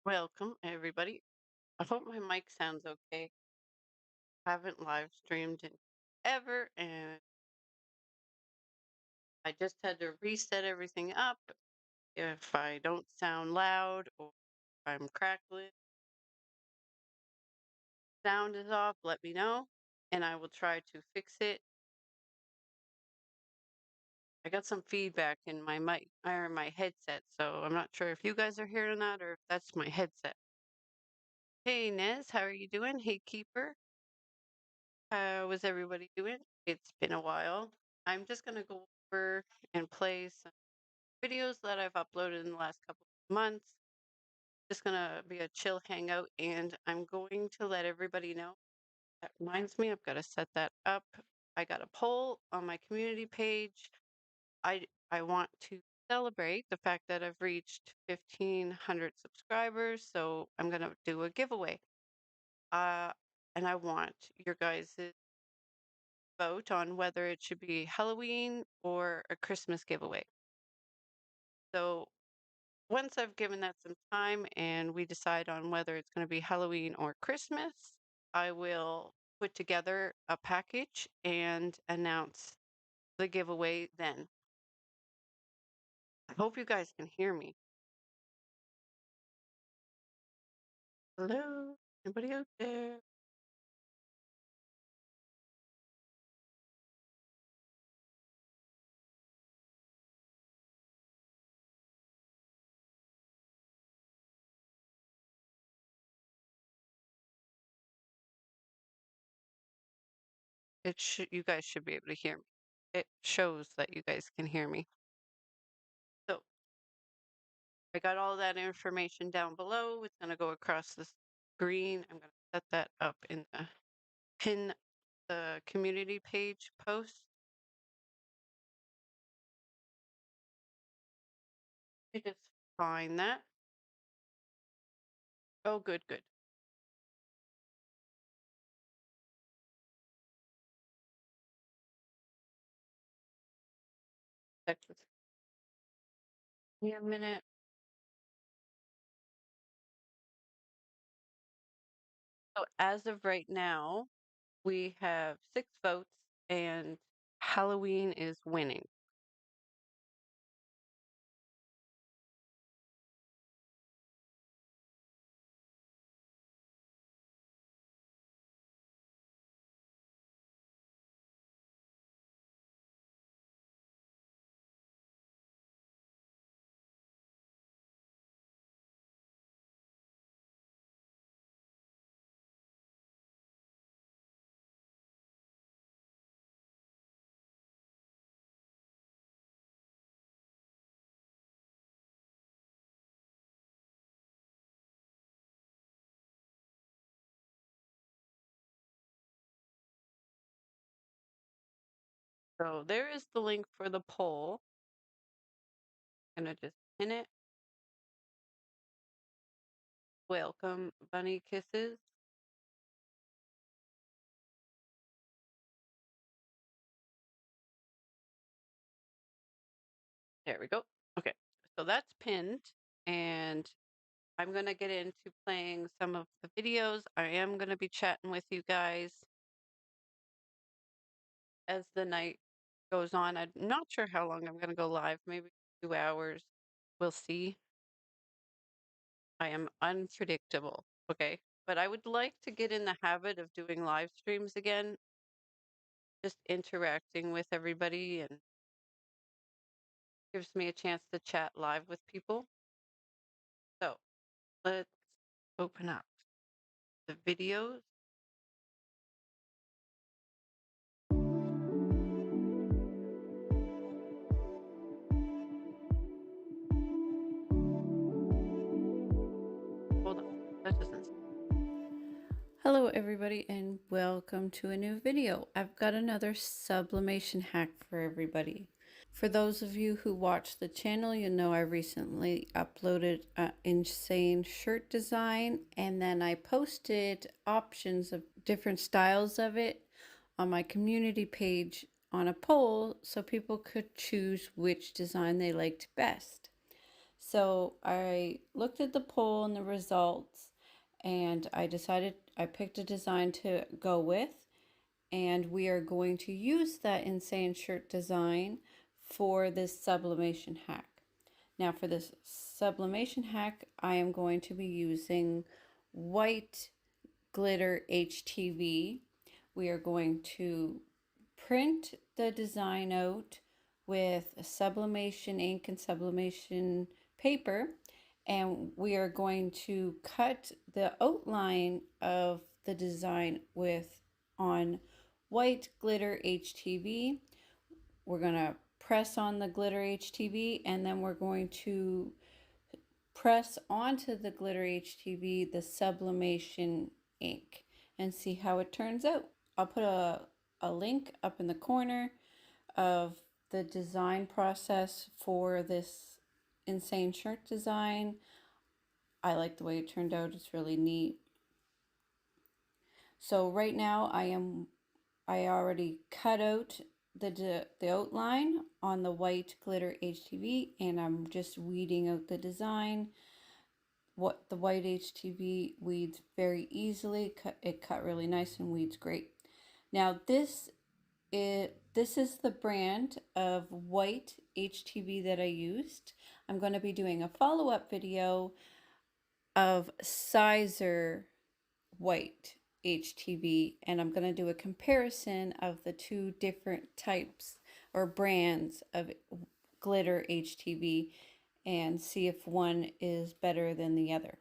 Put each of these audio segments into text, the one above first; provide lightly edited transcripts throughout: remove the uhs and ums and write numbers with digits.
Welcome, everybody. I hope my mic sounds okay. Haven't live streamed in ever, and I just had to reset everything up. If I don't sound loud or if I'm crackling, sound is off, let me know, and I will try to fix it. I got some feedback in my mic or my headset, so I'm not sure if you guys are hearing that or if that's my headset. Hey, Nez, how are you doing? Hey, Keeper. How is everybody doing? It's been a while. I'm just going to go over and play some videos that I've uploaded in the last couple of months. Just going to be a chill hangout, and I'm going to let everybody know. That reminds me, I've got to set that up. I got a poll on my community page. I want to celebrate the fact that I've reached 1,500 subscribers, so I'm going to do a giveaway. And I want your guys' vote on whether it should be Halloween or a Christmas giveaway. So once I've given that some time and we decide on whether it's going to be Halloween or Christmas, I will put together a package and announce the giveaway then. I hope you guys can hear me. Hello? Anybody out there? You guys should be able to hear me. It shows that you guys can hear me. So I got all that information down below. It's going to go across the screen. I'm going to set that up in the pin the community page post. You just find that. Oh, good, good. Texas. Give me a minute. So as of right now, we have 6 votes and Halloween is winning. So there is the link for the poll. I'm gonna just pin it. Welcome, bunny kisses. There we go. Okay, so that's pinned, and I'm going to get into playing some of the videos. I am going to be chatting with you guys as the night goes on. I'm not sure how long I'm going to go live, maybe 2 hours. We'll see. I am unpredictable. Okay. But I would like to get in the habit of doing live streams again, just interacting with everybody, and gives me a chance to chat live with people. So let's open up the videos. Hold on. That doesn't. Hello everybody and welcome to a new video. I've got another sublimation hack for everybody. For those of you who watch the channel, you know I recently uploaded an insane shirt design and then I posted options of different styles of it on my community page on a poll so people could choose which design they liked best. So I looked at the poll and the results, and I decided I picked a design to go with, and we are going to use that insane shirt design for this sublimation hack. Now for this sublimation hack, I am going to be using white glitter HTV. We are going to print the design out with sublimation ink and sublimation paper, and we are going to cut the outline of the design with on white glitter HTV. We're going to press on the glitter HTV, and then we're going to press onto the glitter HTV the sublimation ink and see how it turns out. I'll put a link up in the corner of the design process for this insane shirt design. I like the way it turned out. It's really neat. So right now I already cut out the outline on the white glitter HTV, and I'm just weeding out the design. What the white HTV weeds very easily. It cut really nice and weeds great. Now this is the brand of white HTV that I used. I'm going to be doing a follow-up video of Sizer white HTV, and I'm going to do a comparison of the two different types or brands of glitter HTV and see if one is better than the other.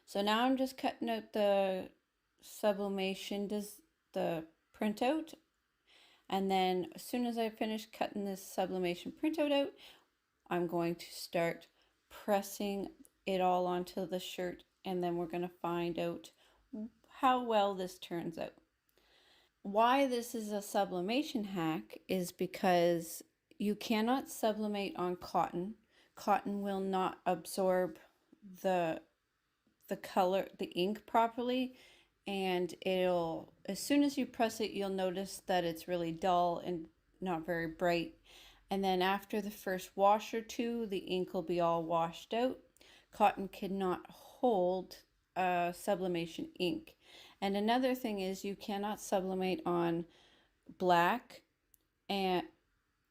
So now I'm just cutting out the sublimation, the printout, and then as soon as I finish cutting this sublimation printout out, I'm going to start pressing it all onto the shirt, and then we're going to find out how well this turns out. Why this is a sublimation hack is because you cannot sublimate on cotton. Cotton will not absorb the color, the ink properly, and it'll, as soon as you press it, you'll notice that it's really dull and not very bright. And then after the first wash or two, the ink will be all washed out. Cotton cannot hold sublimation ink. And another thing is you cannot sublimate on black, and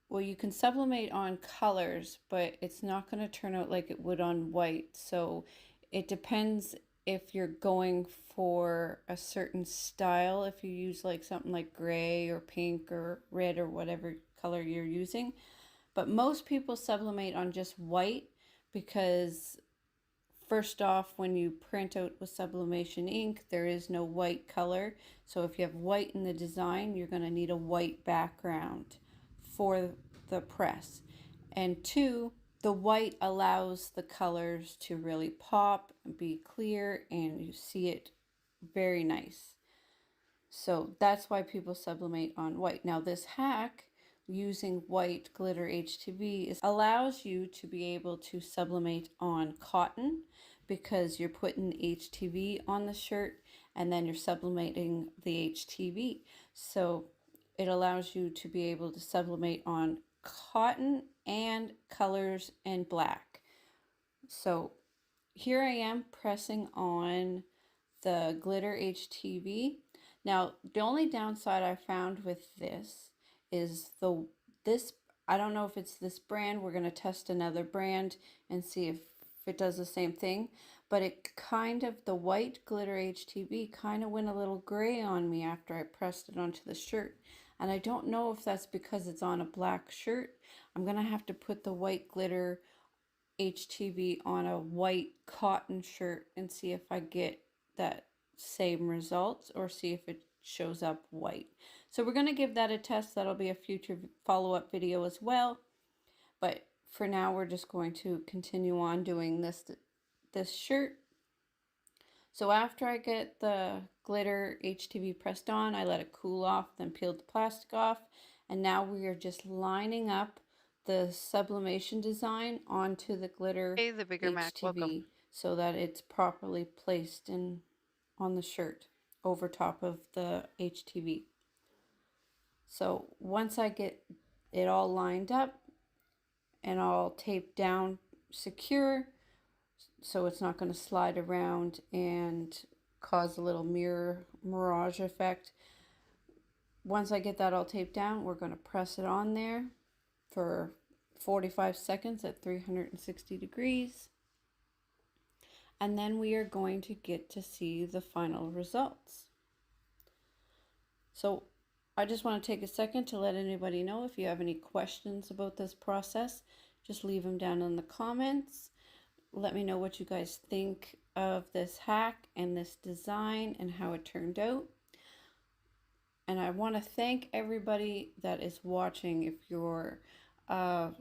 well, you can sublimate on colors, but it's not going to turn out like it would on white. So it depends if you're going for a certain style, if you use like something like gray or pink or red or whatever color you're using. But most people sublimate on just white because first off, when you print out with sublimation ink, there is no white color. So if you have white in the design, you're going to need a white background for the press. And two, the white allows the colors to really pop and be clear, and you see it very nice. So that's why people sublimate on white. Now this hack using white glitter HTV allows you to be able to sublimate on cotton because you're putting HTV on the shirt and then you're sublimating the HTV. So it allows you to be able to sublimate on cotton and colors and black. So here I am pressing on the glitter HTV. Now, the only downside I found with this is this, I don't know if it's this brand. We're going to test another brand and see if it does the same thing. But it kind of, the white glitter HTV kind of went a little gray on me after I pressed it onto the shirt. And I don't know if that's because it's on a black shirt. I'm going to have to put the white glitter HTV on a white cotton shirt and see if I get that same results or see if it shows up white. So we're going to give that a test. That'll be a future follow-up video as well. But for now, we're just going to continue on doing this shirt. So after I get the glitter HTV pressed on, I let it cool off, then peeled the plastic off. And now we are just lining up the sublimation design onto the glitter Hey, the Bigger Mac, welcome. HTV so that it's properly placed in on the shirt over top of the HTV. So once I get it all lined up and all taped down secure so it's not going to slide around and cause a little mirage effect. Once I get that all taped down, we're going to press it on there for 45 seconds at 360 degrees. And then we are going to get to see the final results. So I just want to take a second to let anybody know if you have any questions about this process, just leave them down in the comments. Let me know what you guys think of this hack and this design and how it turned out. And I want to thank everybody that is watching. If you're a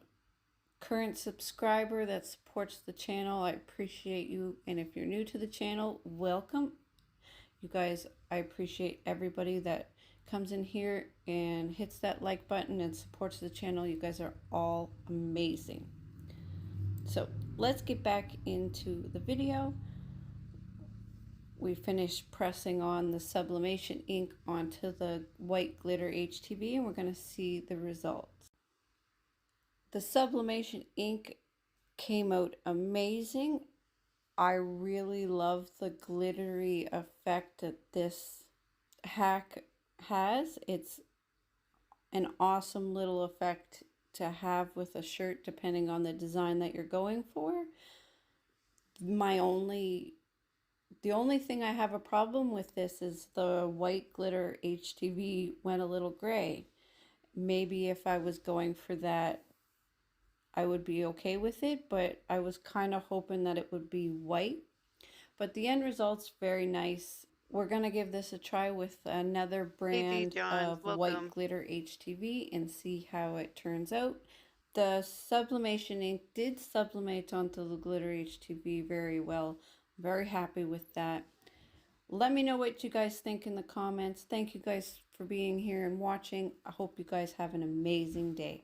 current subscriber that supports the channel, I appreciate you. And if you're new to the channel, welcome. You guys, I appreciate everybody that comes in here and hits that like button and supports the channel. You guys are all amazing. So let's get back into the video. We finished pressing on the sublimation ink onto the white glitter HTV, and we're going to see the results. The sublimation ink came out amazing. I really love the glittery effect that this hack has. It's an awesome little effect to have with a shirt depending on the design that you're going for. The only thing I have a problem with this is the white glitter HTV went a little gray. Maybe if I was going for that, I would be okay with it, but I was kind of hoping that it would be white. But the end result's very nice. We're going to give this a try with another Hey, D. brand Johns, of white welcome. glitter HTV and see how it turns out. The sublimation ink did sublimate onto the glitter HTV very well. I'm very happy with that. Let me know what you guys think in the comments. Thank you guys for being here and watching. I hope you guys have an amazing day.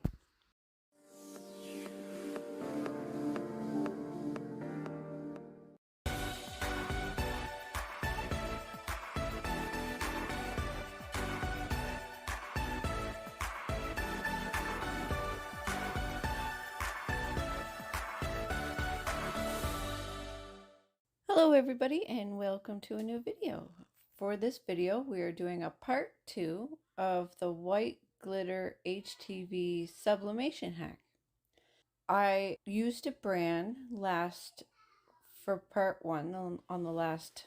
Hello everybody and welcome to a new video. For this video we are doing a part 2 of the white glitter HTV sublimation hack. I used a brand for part 1 on the last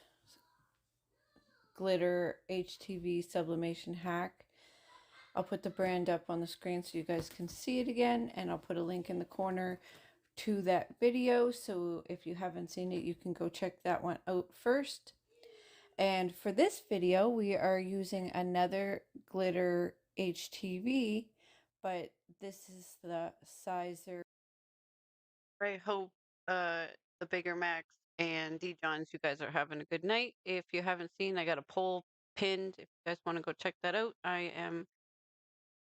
glitter HTV sublimation hack. I'll put the brand up on the screen so you guys can see it again, and I'll put a link in the corner to that video, so if you haven't seen it you can go check that one out first. And for this video we are using another glitter HTV, but this is the sizer. I hope the Bigger Max and D. Johns, you guys are having a good night. If you haven't seen, I got a poll pinned. If you guys want to go check that out, I am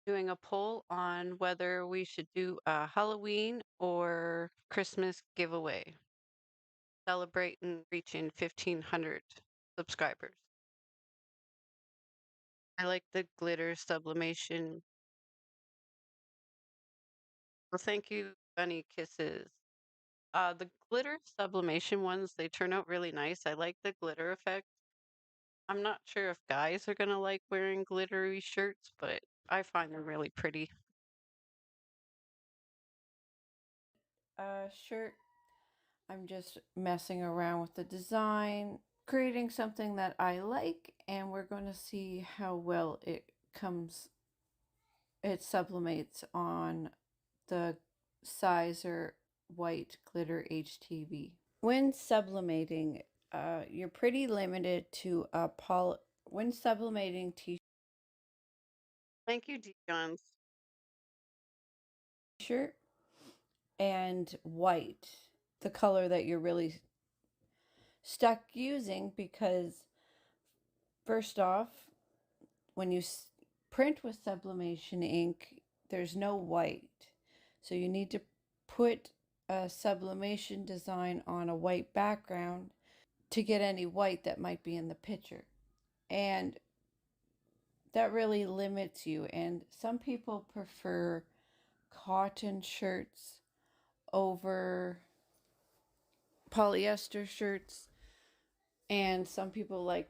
doing a poll on whether we should do a Halloween or Christmas giveaway, celebrating reaching 1,500 subscribers. I like the glitter sublimation. Well, thank you, Bunny Kisses. The glitter sublimation ones, they turn out really nice. I like the glitter effect. I'm not sure if guys are gonna like wearing glittery shirts, but I find them really pretty. Shirt. I'm just messing around with the design, creating something that I like, and we're going to see how well it sublimates on the Sizer white glitter HTV. When sublimating, you're pretty limited to when sublimating Thank you, D. Johns. t-shirt and white, the color that you're really stuck using, because first off, when you print with sublimation ink, there's no white. So you need to put a sublimation design on a white background to get any white that might be in the picture. And that really limits you. And some people prefer cotton shirts over polyester shirts, and some people like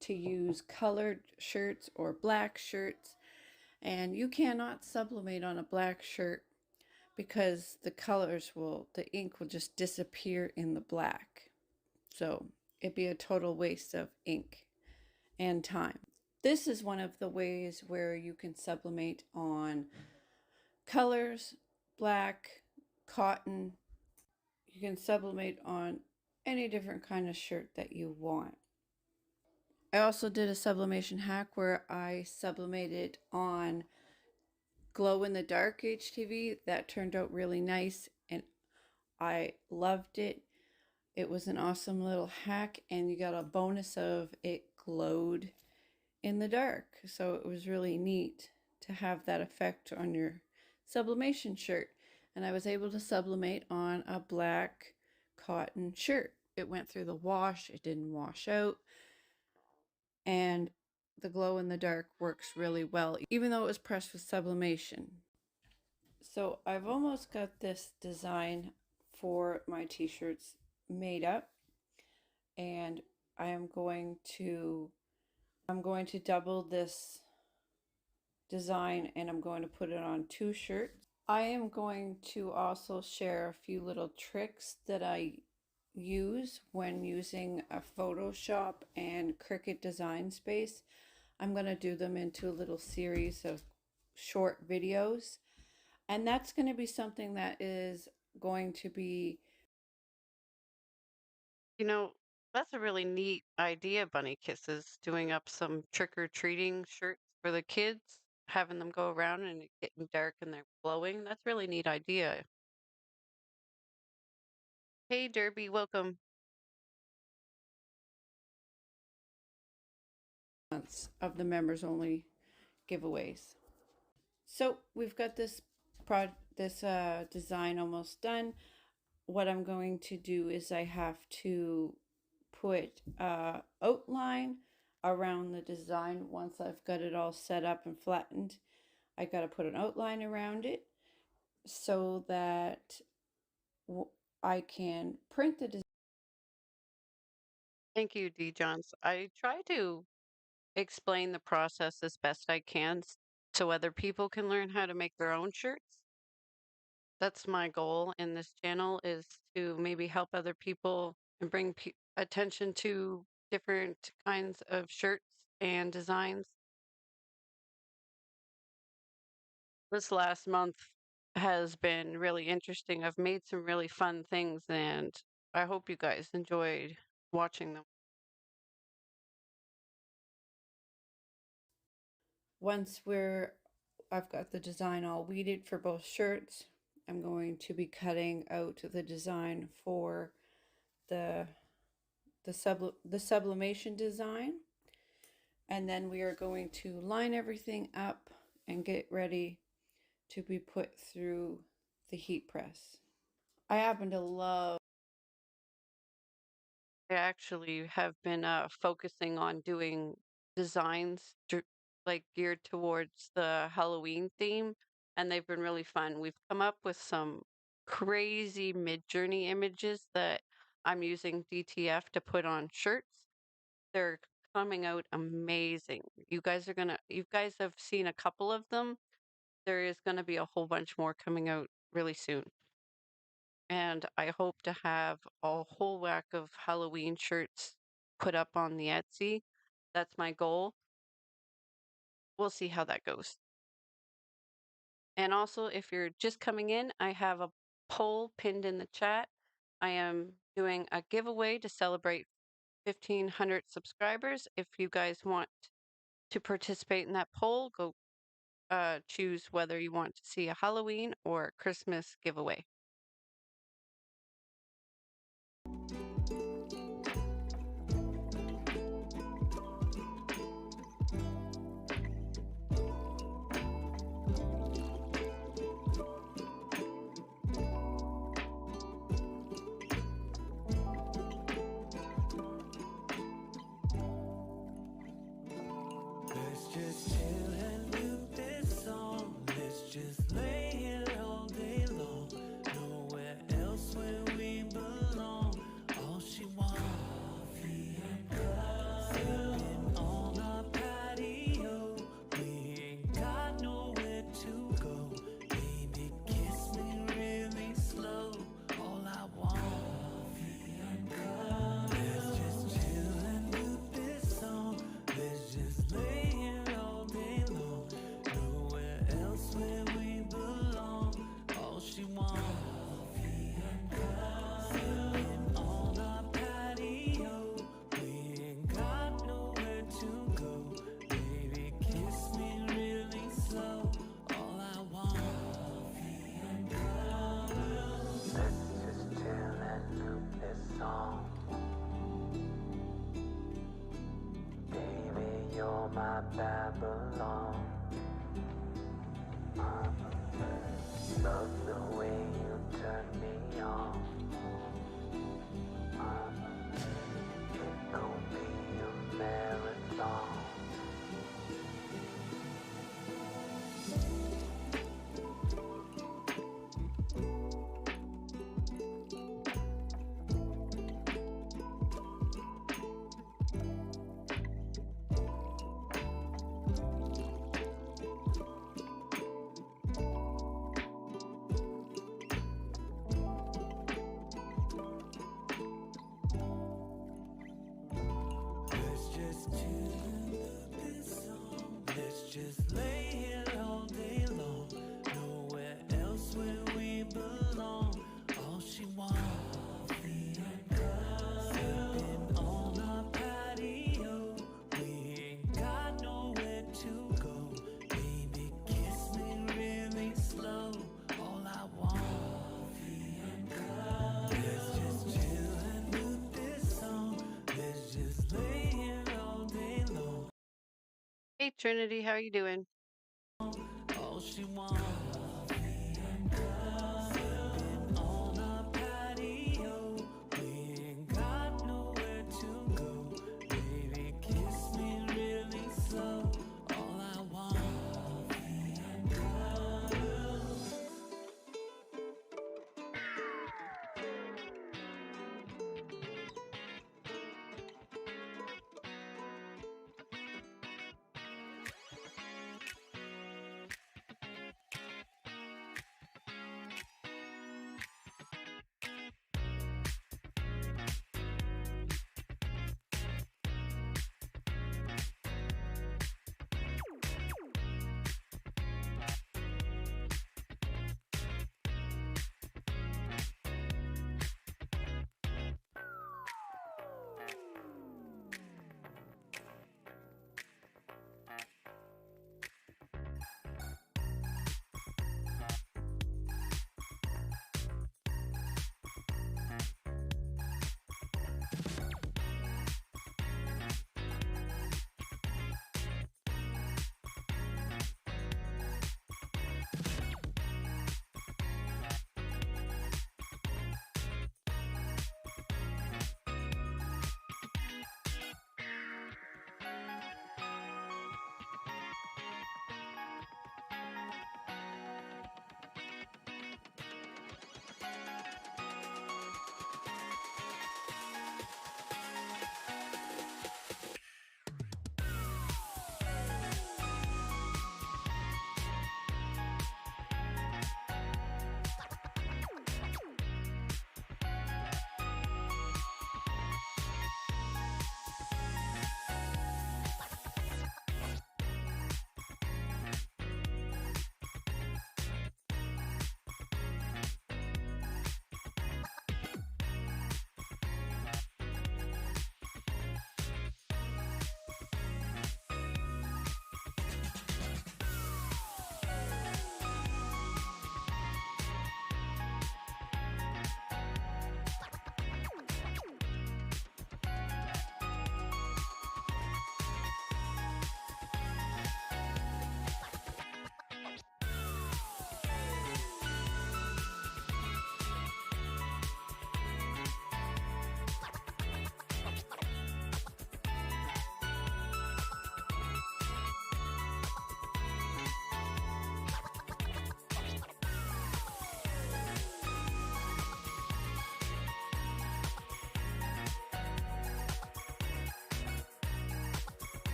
to use colored shirts or black shirts. And you cannot sublimate on a black shirt because the ink will just disappear in the black. So it'd be a total waste of ink and time. This is one of the ways where you can sublimate on colors, black, cotton. You can sublimate on any different kind of shirt that you want. I also did a sublimation hack where I sublimated on glow in the dark HTV. That turned out really nice and I loved it. It was an awesome little hack, and you got a bonus of it glowed in the dark. So it was really neat to have that effect on your sublimation shirt. And I was able to sublimate on a black cotton shirt. It went through the wash, it didn't wash out, and the glow in the dark works really well, even though it was pressed with sublimation. So I've almost got this design for my t-shirts made up, and I'm going to double this design, and I'm going to put it on 2 shirts. I am going to also share a few little tricks that I use when using a Photoshop and Cricut Design Space. I'm going to do them into a little series of short videos, and that's going to be something that is going to be You know, that's a really neat idea, Bunny Kisses, doing up some trick-or-treating shirts for the kids, having them go around and it getting dark and they're glowing. That's a really neat idea. Hey, Derby, welcome. months of the members only giveaways. So we've got this design almost done. What I'm going to do is I have to put outline around the design. Once I've got it all set up and flattened, I got to put an outline around it so that I can print the design. Thank you, D. Johns. I try to explain the process as best I can so other people can learn how to make their own shirts. That's my goal in this channel, is to maybe help other people and bring attention to different kinds of shirts and designs. This last month has been really interesting. I've made some really fun things, and I hope you guys enjoyed watching them. Once I've got the design all weeded for both shirts, I'm going to be cutting out the design for the sublimation design, and then we are going to line everything up and get ready to be put through the heat press. I happen to love I actually have been focusing on doing designs like geared towards the Halloween theme, and they've been really fun. We've come up with some crazy mid-journey images that I'm using DTF to put on shirts. They're coming out amazing. You guys have seen a couple of them. There is going to be a whole bunch more coming out really soon. And I hope to have a whole whack of Halloween shirts put up on the Etsy. That's my goal. We'll see how that goes. And also, if you're just coming in, I have a poll pinned in the chat. I am doing a giveaway to celebrate 1,500 subscribers. If you guys want to participate in that poll, go choose whether you want to see a Halloween or Christmas giveaway. Let's just chill and do this song. Let's just lay here all day long. Nowhere else where we belong. my Babylon. Love the way you turn me on. It gon' be a marathon. Let's just tune this song. Let's just lay here all day long. Nowhere else where we belong. All she wants, sipping on our patio. We ain't got nowhere to go. Baby, kiss me really slow. All I want. Let's just chill and do this song. Let's just lay here all day long. Hey, Trinity, how are you doing? All she wants, sipping on our patio. We ain't got nowhere to go. Baby, kiss me really slow. All I want.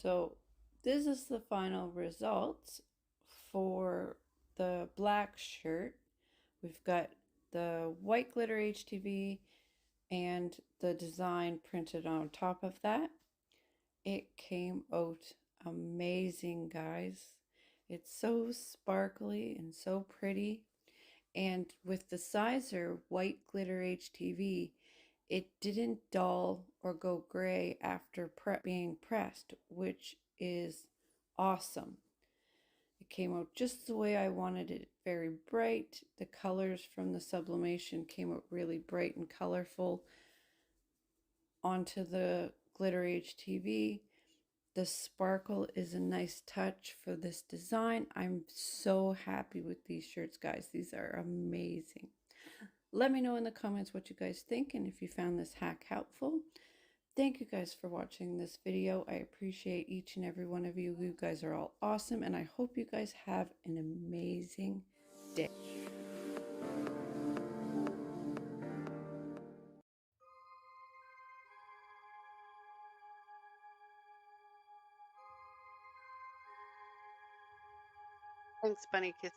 So this is the final results for the black shirt. We've got the white glitter HTV and the design printed on top of that. It came out amazing, guys. It's so sparkly and so pretty. And with the sizer white glitter HTV, it didn't dull or go gray after being pressed, which is awesome. It came out just the way I wanted it, very bright. The colors from the sublimation came out really bright and colorful onto the glitter HTV. The sparkle is a nice touch for this design. I'm so happy with these shirts, guys. These are amazing. Let me know in the comments what you guys think and if you found this hack helpful. Thank you guys for watching this video. I appreciate each and every one of you. You guys are all awesome, and I hope you guys have an amazing day. Thanks, Bunny Kisses.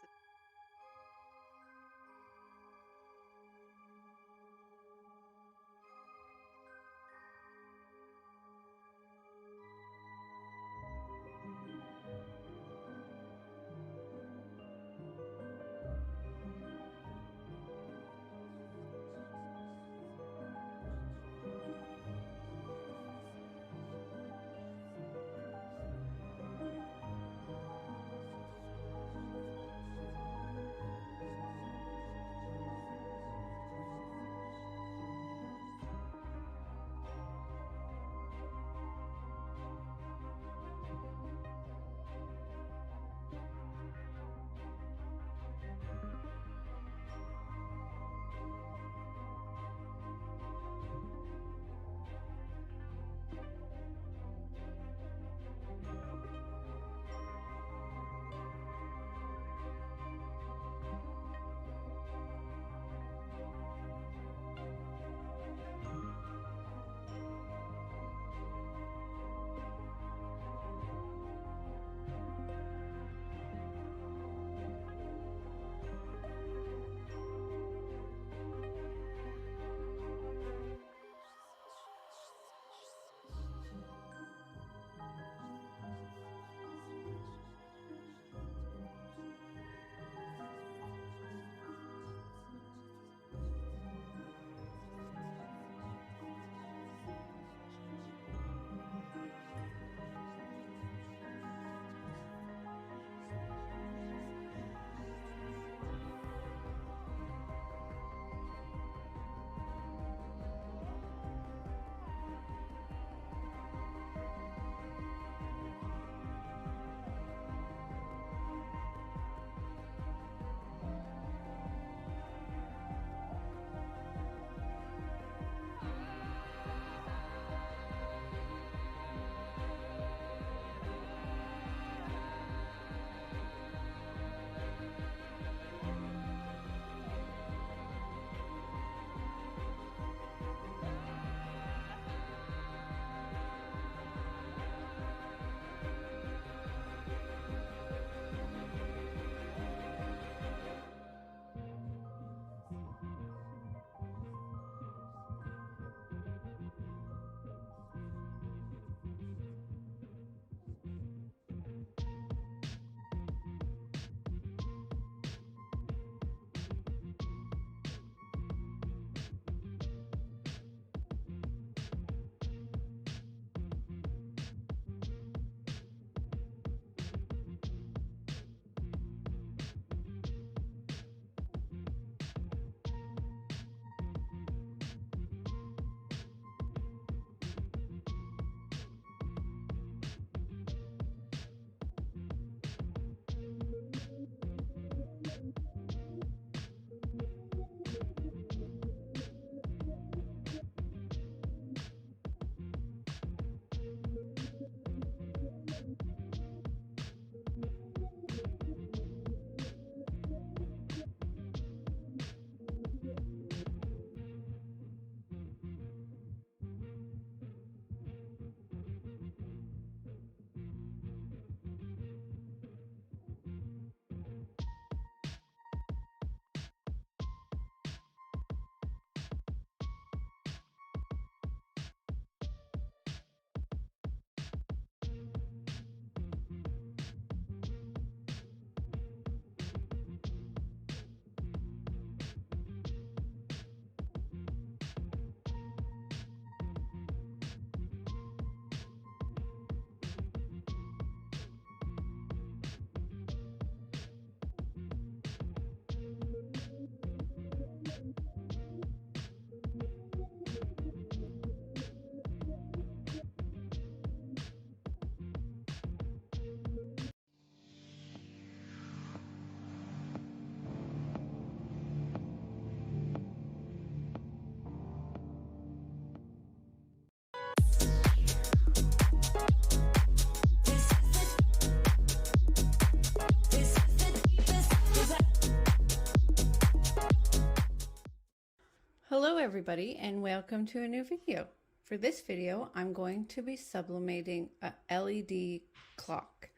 everybody, and welcome to a new video. For this video, I'm going to be sublimating a LED clock.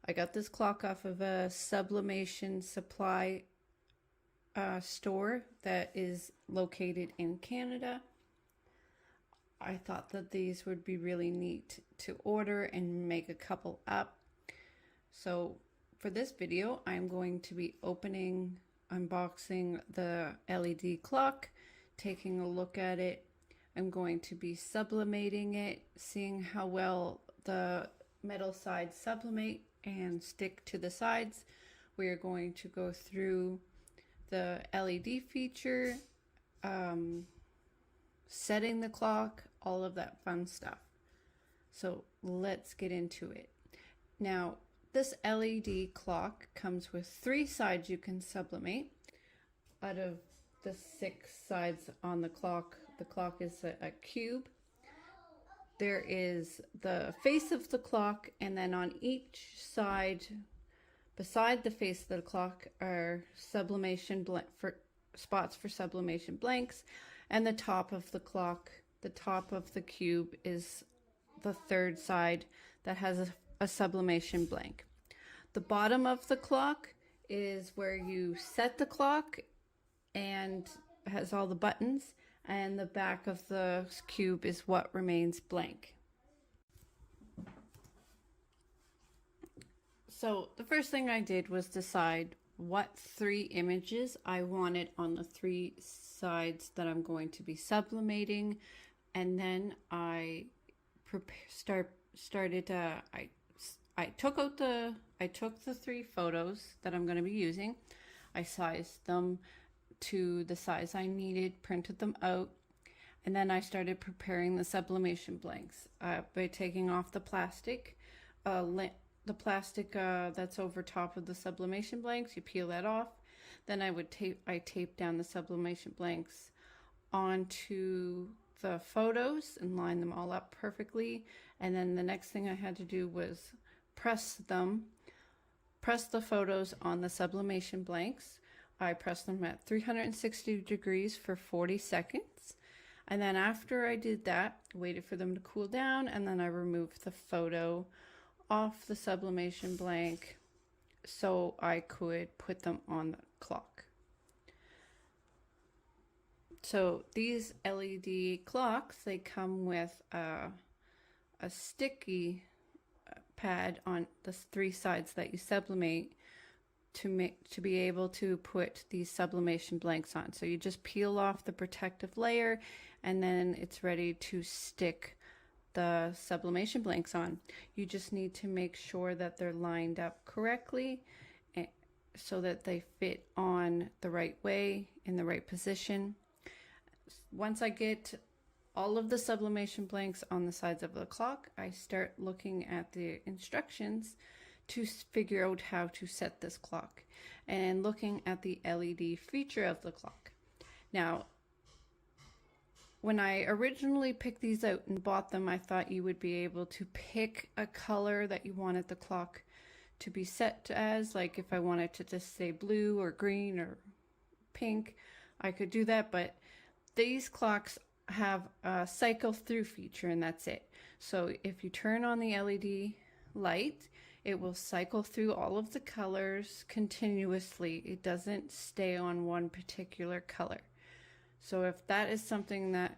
I got this clock off of a sublimation supply store that is located in Canada. I thought that these would be really neat to order and make a couple up. So for this video, I'm going to be unboxing the LED clock, taking a look at it. I'm going to be sublimating it, seeing how well the metal sides sublimate and stick to the sides. We are going to go through the LED feature, setting the clock, all of that fun stuff. So let's get into it. Now, this LED clock comes with 3 sides you can sublimate. Out of the 6 sides on the clock is a cube. There is the face of the clock, and then on each side, beside the face of the clock, are spots for sublimation blanks, and the top of the clock, the top of the cube, is the 3rd side that has a sublimation blank. The bottom of the clock is where you set the clock and has all the buttons, and the back of the cube is what remains blank. So the first thing I did was decide what 3 images I wanted on the 3 sides that I'm going to be sublimating, and then I took the 3 photos that I'm going to be using. I sized them to the size I needed, printed them out, and then I started preparing the sublimation blanks by taking off the plastic. The plastic that's over top of the sublimation blanks, you peel that off. Then I taped down the sublimation blanks onto the photos and line them all up perfectly. And then the next thing I had to do was press the photos on the sublimation blanks. I pressed them at 360 degrees for 40 seconds. And then after I did that, waited for them to cool down, and then I removed the photo off the sublimation blank so I could put them on the clock. So these LED clocks, they come with a sticky pad on the 3 sides that you sublimate to be able to put these sublimation blanks on. So you just peel off the protective layer, and then it's ready to stick the sublimation blanks on. You just need to make sure that they're lined up correctly so that they fit on the right way, in the right position. Once I get all of the sublimation blanks on the sides of the clock, I start looking at the instructions to figure out how to set this clock, and looking at the LED feature of the clock. Now, when I originally picked these out and bought them, I thought you would be able to pick a color that you wanted the clock to be set as. Like if I wanted to just say blue or green or pink, I could do that. But these clocks have a cycle through feature, and that's it. So if you turn on the LED light, it will cycle through all of the colors continuously. It doesn't stay on one particular color. So if that is something that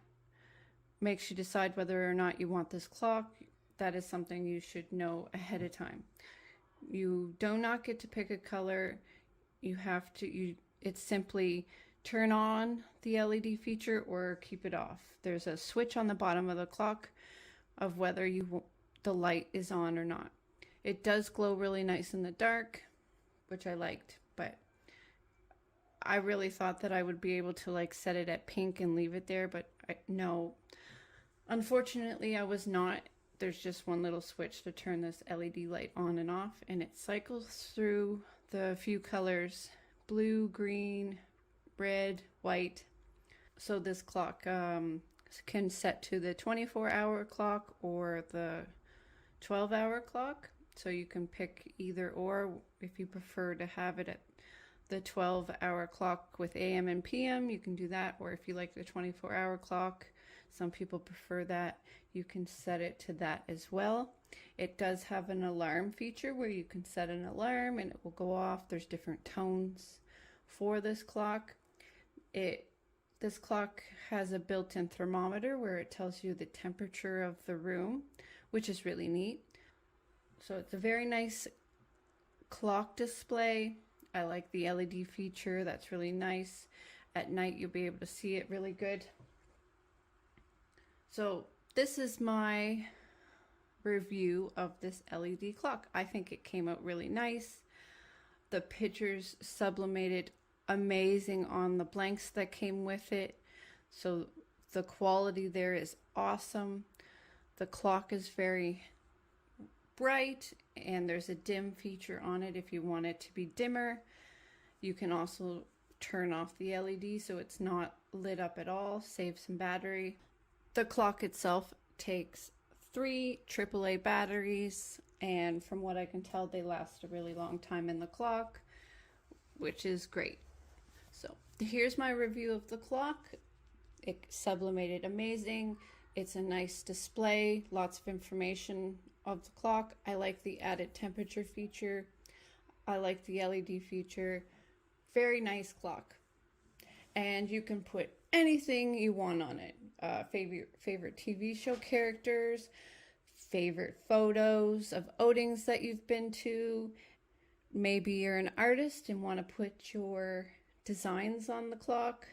makes you decide whether or not you want this clock, that is something you should know ahead of time. You do not get to pick a color. It's simply turn on the LED feature or keep it off. There's a switch on the bottom of the clock of whether the light is on or not. It does glow really nice in the dark, which I liked, but I really thought that I would be able to set it at pink and leave it there, but no. Unfortunately, I was not. There's just one little switch to turn this LED light on and off, and it cycles through the few colors: blue, green, red, white. So this clock can set to the 24-hour clock or the 12-hour clock. So you can pick either or if you prefer to have it at the 12-hour clock with AM and PM, you can do that. Or if you like the 24-hour clock, some people prefer that, you can set it to that as well. It does have an alarm feature where you can set an alarm and it will go off. There's different tones for this clock. This clock has a built-in thermometer where it tells you the temperature of the room, which is really neat. So it's a very nice clock display. I like the LED feature. That's really nice. At night you'll be able to see it really good. So this is my review of this LED clock. I think it came out really nice. The pictures sublimated amazing on the blanks that came with it. So the quality there is awesome. The clock is very bright and there's a dim feature on it if you want it to be dimmer. You can also turn off the LED so it's not lit up at all, save some battery. The clock itself takes 3 AAA batteries, and from what I can tell, they last a really long time in the clock, which is great. So here's my review of the clock. It sublimated amazing. It's a nice display, lots of information of the clock. I like the added temperature feature. I like the LED feature. Very nice clock. And you can put anything you want on it. Favorite TV show characters, favorite photos of outings that you've been to. Maybe you're an artist and want to put your designs on the clock.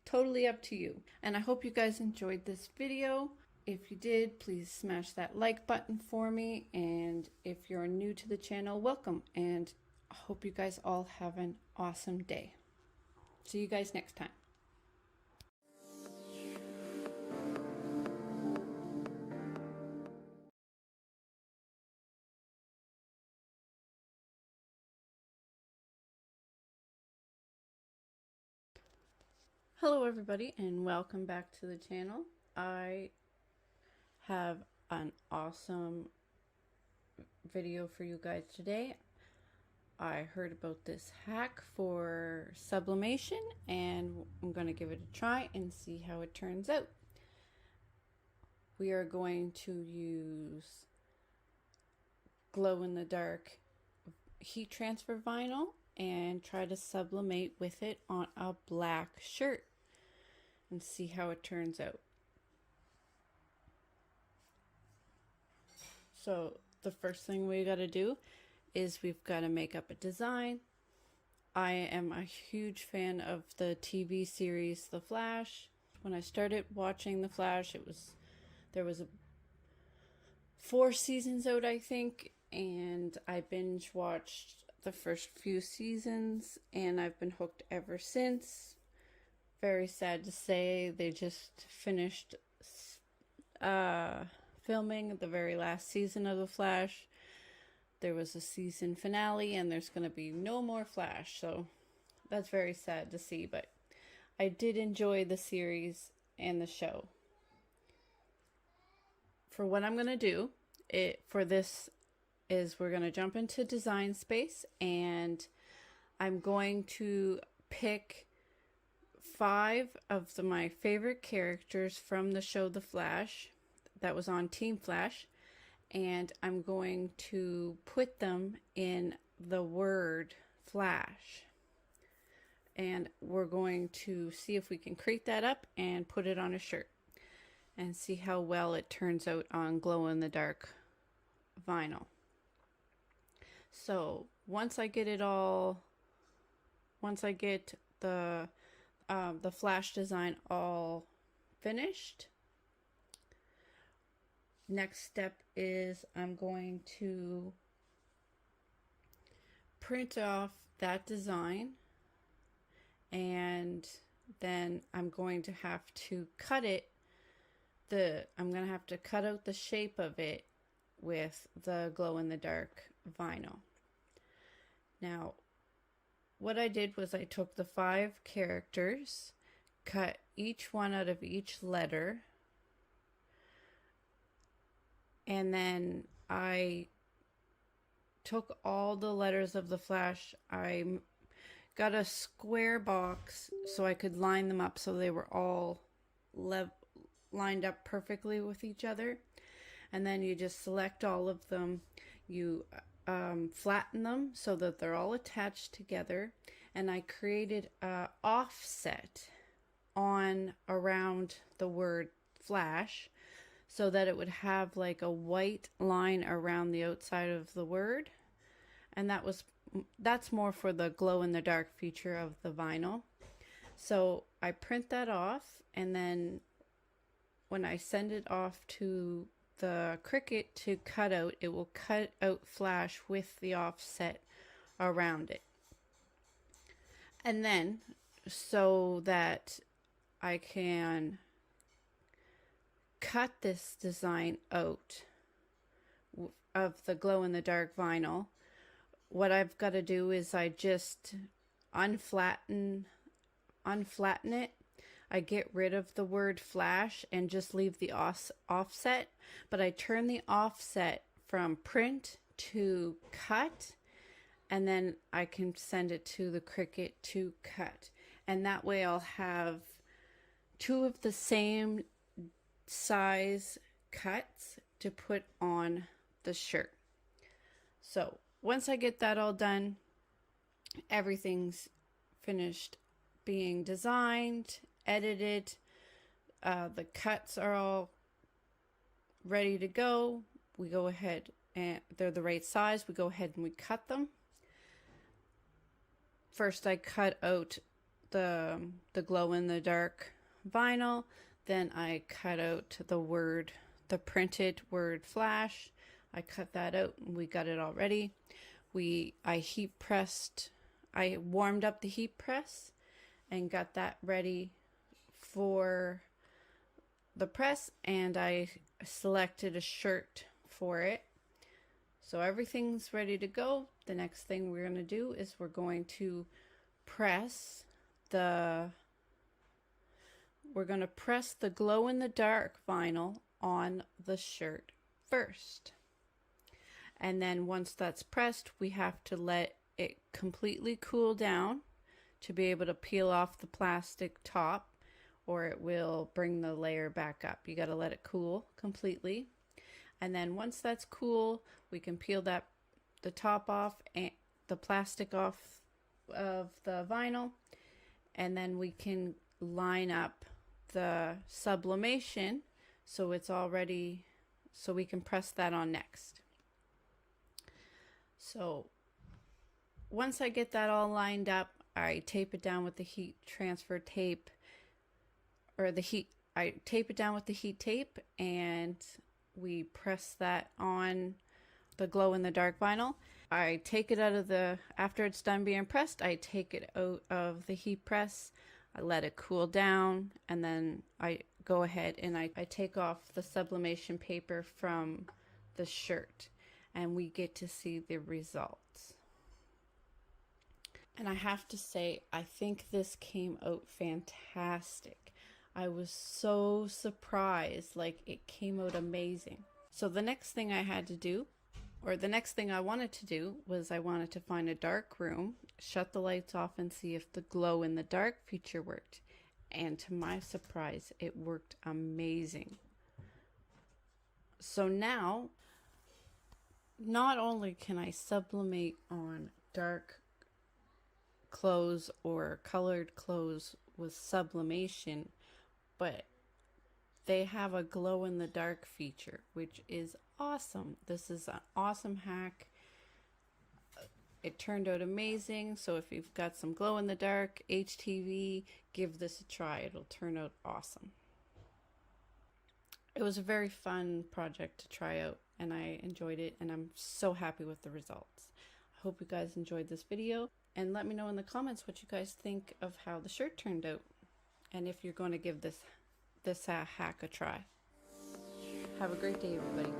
Totally up to you. And I hope you guys enjoyed this video. If you did, please smash that like button for me. And if you're new to the channel, welcome. And I hope you guys all have an awesome day. See you guys next time. Hello everybody and welcome back to the channel. I have an awesome video for you guys today. I heard about this hack for sublimation and I'm going to give it a try and see how it turns out. We are going to use glow-in-the-dark heat transfer vinyl and try to sublimate with it on a black shirt and see how it turns out. So the first thing we got to do is we've got to make up a design. I am a huge fan of the TV series The Flash. When I started watching The Flash, there was 4 seasons out, I think, and I binge watched the first few seasons and I've been hooked ever since. Very sad to say they just finished filming the very last season of The Flash. There was a season finale and there's going to be no more Flash, so that's very sad to see, but I did enjoy the series and the show. For what I'm going to do for this is we're going to jump into design space and I'm going to pick 5 of my favorite characters from the show The Flash that was on Team Flash, and I'm going to put them in the word Flash. And we're going to see if we can create that up and put it on a shirt and see how well it turns out on glow-in-the-dark vinyl. So once I get the Flash design all finished, next step is I'm going to print off that design and then I'm going to have to cut it. I'm going to have to cut out the shape of it with the glow-in-the-dark vinyl. Now, what I did was I took the 5 characters, cut each one out of each letter, and then I took all the letters of the Flash. I got a square box so I could line them up so they were all lined up perfectly with each other. And then you just select all of them. You flatten them so that they're all attached together. And I created a offset on around the word flash so that it would have like a white line around the outside of the word. And that's more for the glow in the dark feature of the vinyl. So I print that off, and then when I send it off to the Cricut to cut out, it will cut out flash with the offset around it. And then so that I can cut this design out of the glow in the dark vinyl, what I've got to do is I just unflatten it. I get rid of the word flash and just leave the offset, but I turn the offset from print to cut, and then I can send it to the Cricut to cut. And that way I'll have two of the same size cuts to put on the shirt. So once I get that all done, everything's finished being designed, edited, the cuts are all ready to go. We go ahead and they're the right size. We go ahead and we cut them. First I cut out the glow in the dark vinyl, then I cut out the printed word flash. I cut that out and we got it all ready. I warmed up the heat press and got that ready for the press, and I selected a shirt for it. So everything's ready to go. The next thing we're going to do is we're going to press the glow in the dark vinyl on the shirt first. And then once that's pressed, we have to let it completely cool down to be able to peel off the plastic top, or it will bring the layer back up. You got to let it cool completely. And then once that's cool, we can peel the top off and the plastic off of the vinyl, and then we can line up the sublimation so it's all ready, so we can press that on next. So once I get that all lined up, I tape it down with the heat transfer tape, I tape it down with the heat tape, and we press that on the glow in the dark vinyl. I take it after it's done being pressed, I take it out of the heat press, I let it cool down, and then I go ahead and I take off the sublimation paper from the shirt, and we get to see the results. And I have to say, I think this came out fantastic. I was so surprised, like it came out amazing. So the next thing I wanted to do was I wanted to find a dark room, shut the lights off, and see if the glow in the dark feature worked. And to my surprise, it worked amazing. So now, not only can I sublimate on dark clothes or colored clothes with sublimation, but they have a glow in the dark feature, which is awesome. This is an awesome hack. It turned out amazing. So if you've got some glow in the dark HTV, give this a try. It'll turn out awesome. It was a very fun project to try out, and I enjoyed it, and I'm so happy with the results. I hope you guys enjoyed this video, and let me know in the comments what you guys think of how the shirt turned out, and if you're going to give this hack a try. Have a great day, everybody.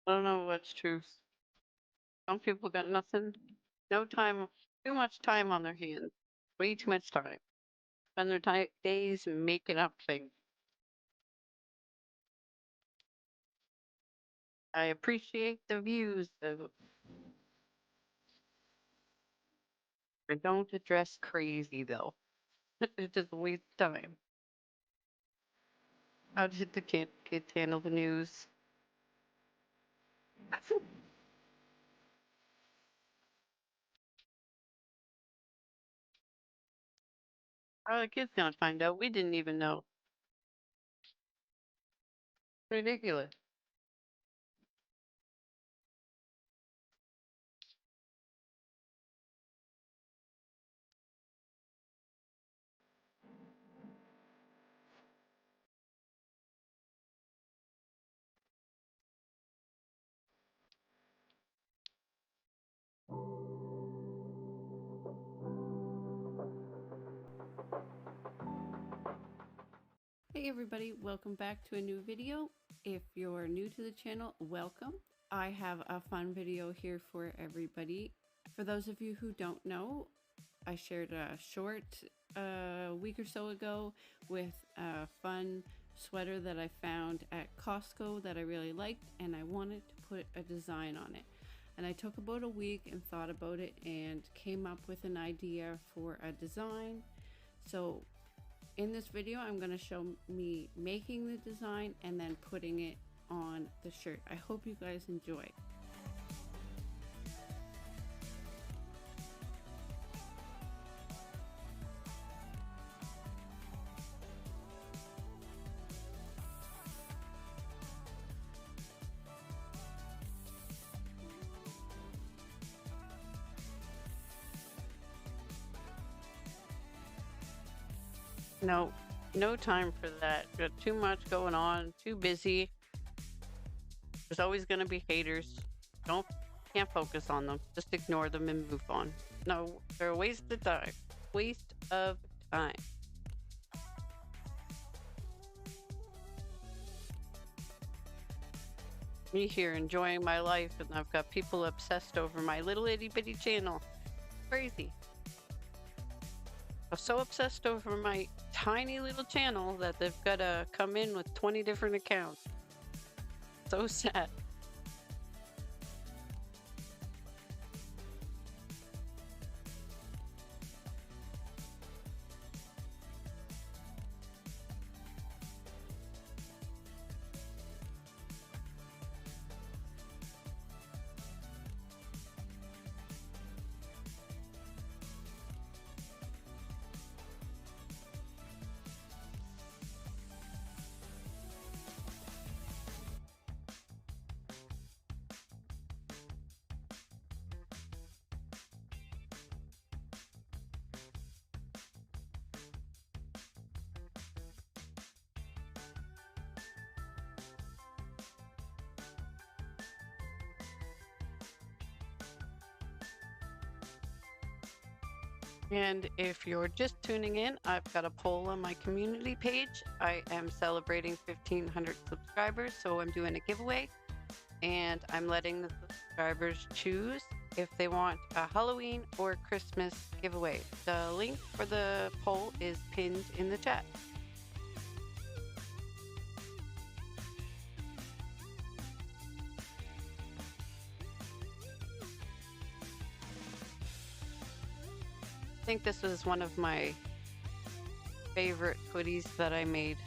I don't know what's truth. Some people got nothing, no time, too much time on their hands. Way too much time. Spend their days making up things. I appreciate the views, though. I don't address crazy, though. It just wastes time. How did the kids handle the news? How are the kids gonna find out? We didn't even know. Ridiculous. Hey everybody, welcome back to a new video. If you're new to the channel, welcome. I have a fun video here for everybody. For those of you who don't know, I shared a short a week or so ago with a fun sweater that I found at Costco that I really liked, and I wanted to put a design on it. And I took about a week and thought about it and came up with an idea for a design. So in this video, I'm going to show me making the design and then putting it on the shirt. I hope you guys enjoy. No, no time for that. Got too much going on, too busy. There's always gonna be haters. Can't focus on them. Just ignore them and move on. No, they're a waste of time. Waste of time. Me here enjoying my life, and I've got people obsessed over my little itty bitty channel. Crazy. I'm so obsessed over my tiny little channel that they've got to come in with 20 different accounts. So sad. And if you're just tuning in, I've got a poll on my community page. I am celebrating 1,500 subscribers, so I'm doing a giveaway. And I'm letting the subscribers choose if they want a Halloween or Christmas giveaway. The link for the poll is pinned in the chat. I think this was one of my favorite hoodies that I made.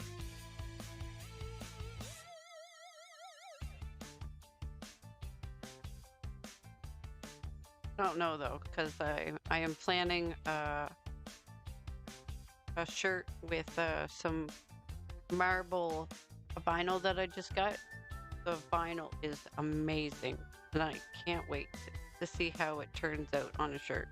Don't know though, because I am planning a shirt with some marble vinyl that I just got. The vinyl is amazing, and I can't wait to see how it turns out on a shirt.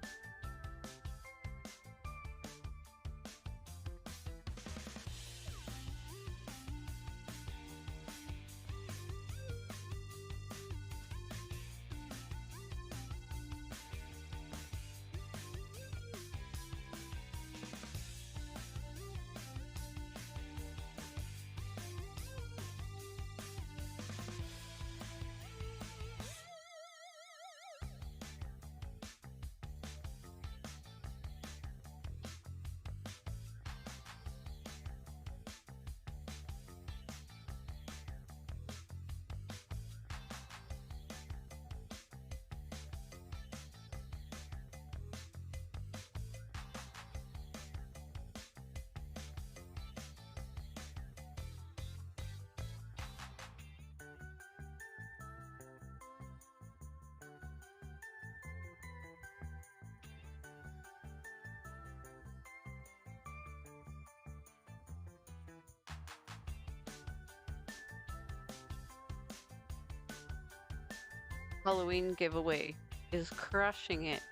Halloween giveaway is crushing it.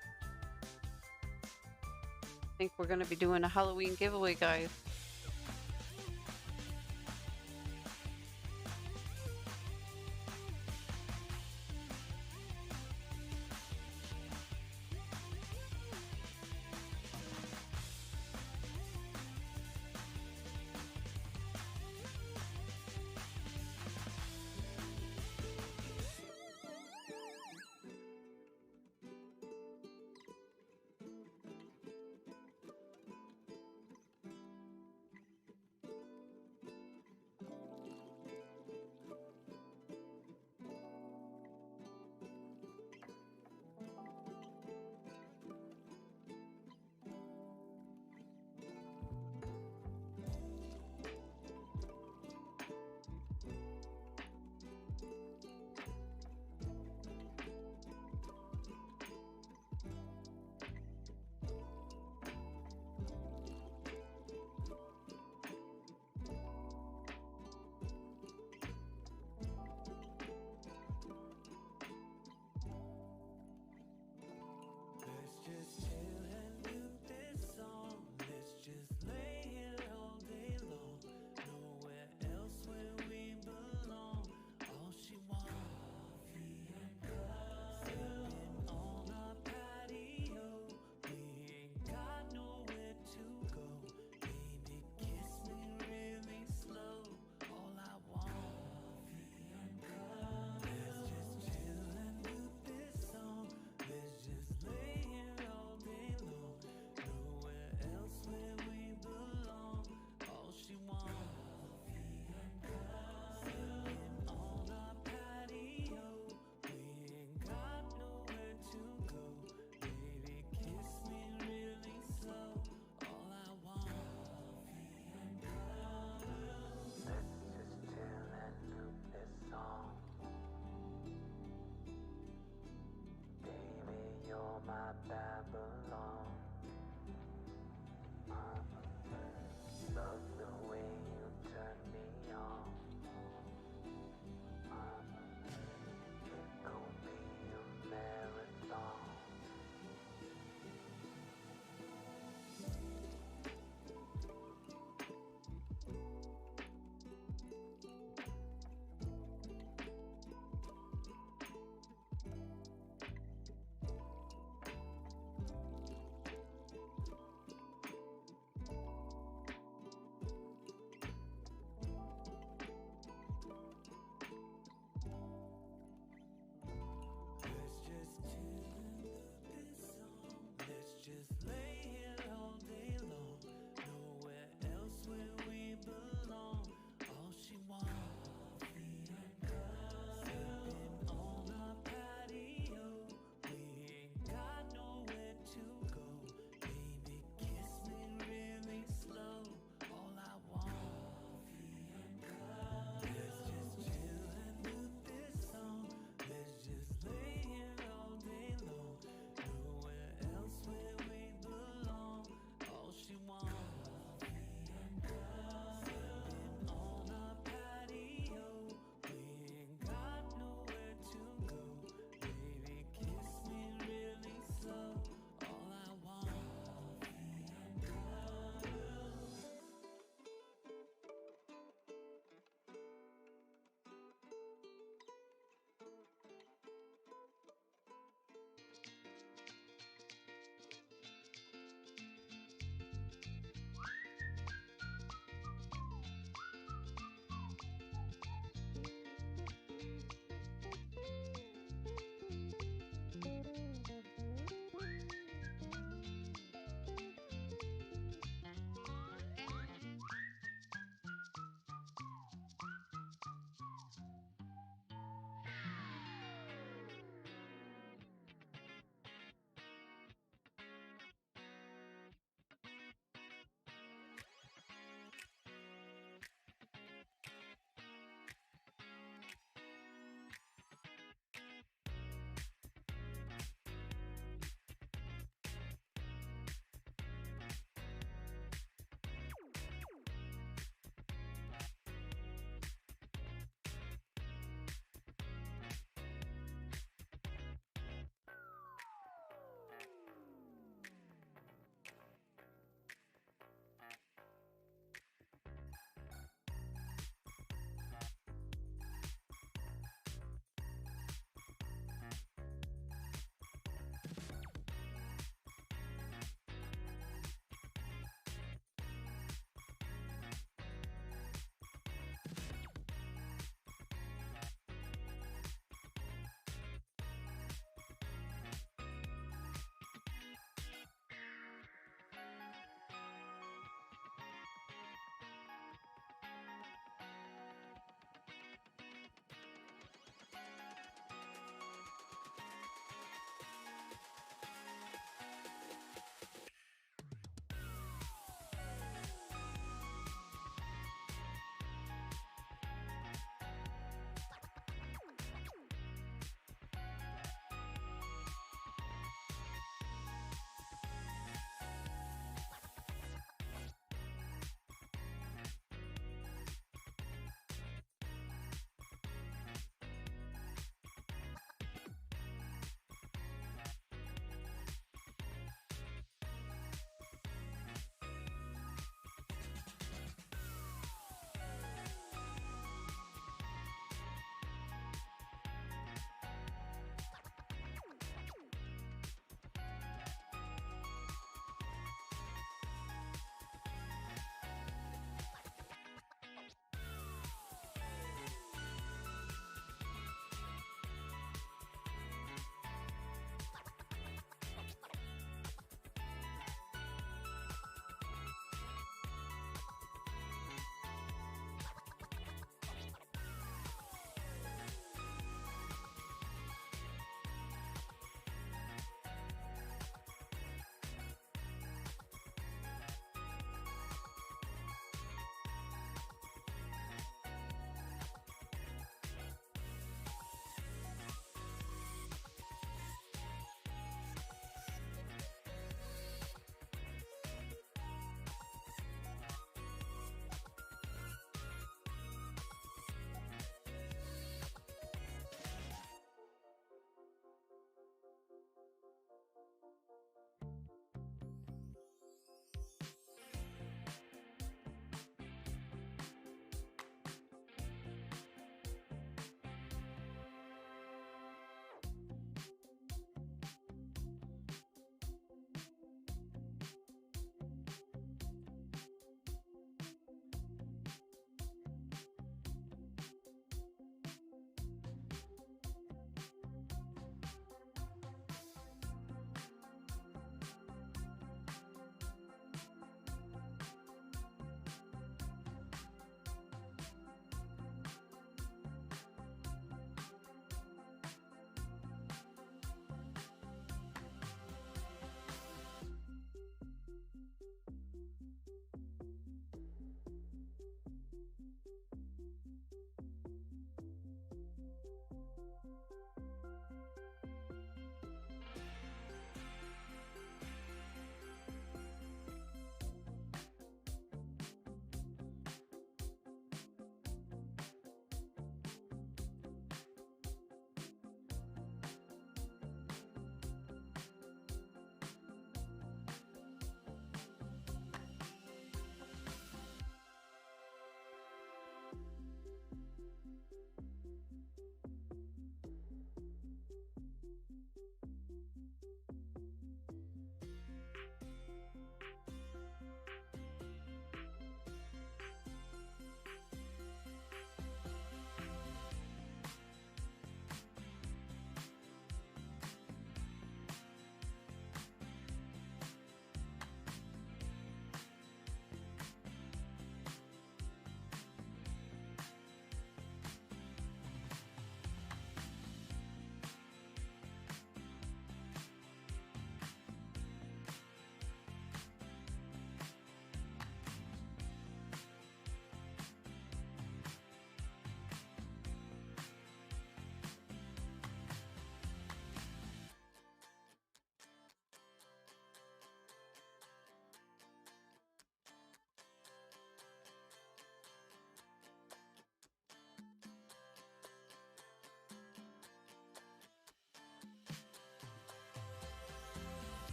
I think we're going to be doing a Halloween giveaway, guys.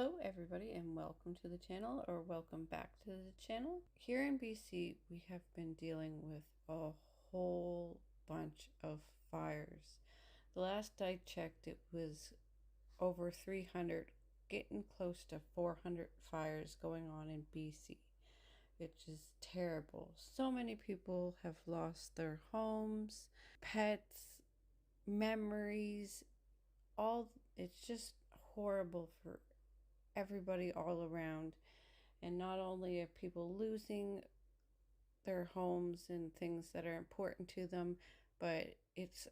Hello everybody and welcome to the channel, or welcome back to the channel. Here in BC we have been dealing with a whole bunch of fires. The last I checked it was over 300, getting close to 400 fires going on in BC, which is terrible. So many people have lost their homes, pets, memories, all. It's just horrible for everybody all around. And not only are people losing their homes and things that are important to them, but it's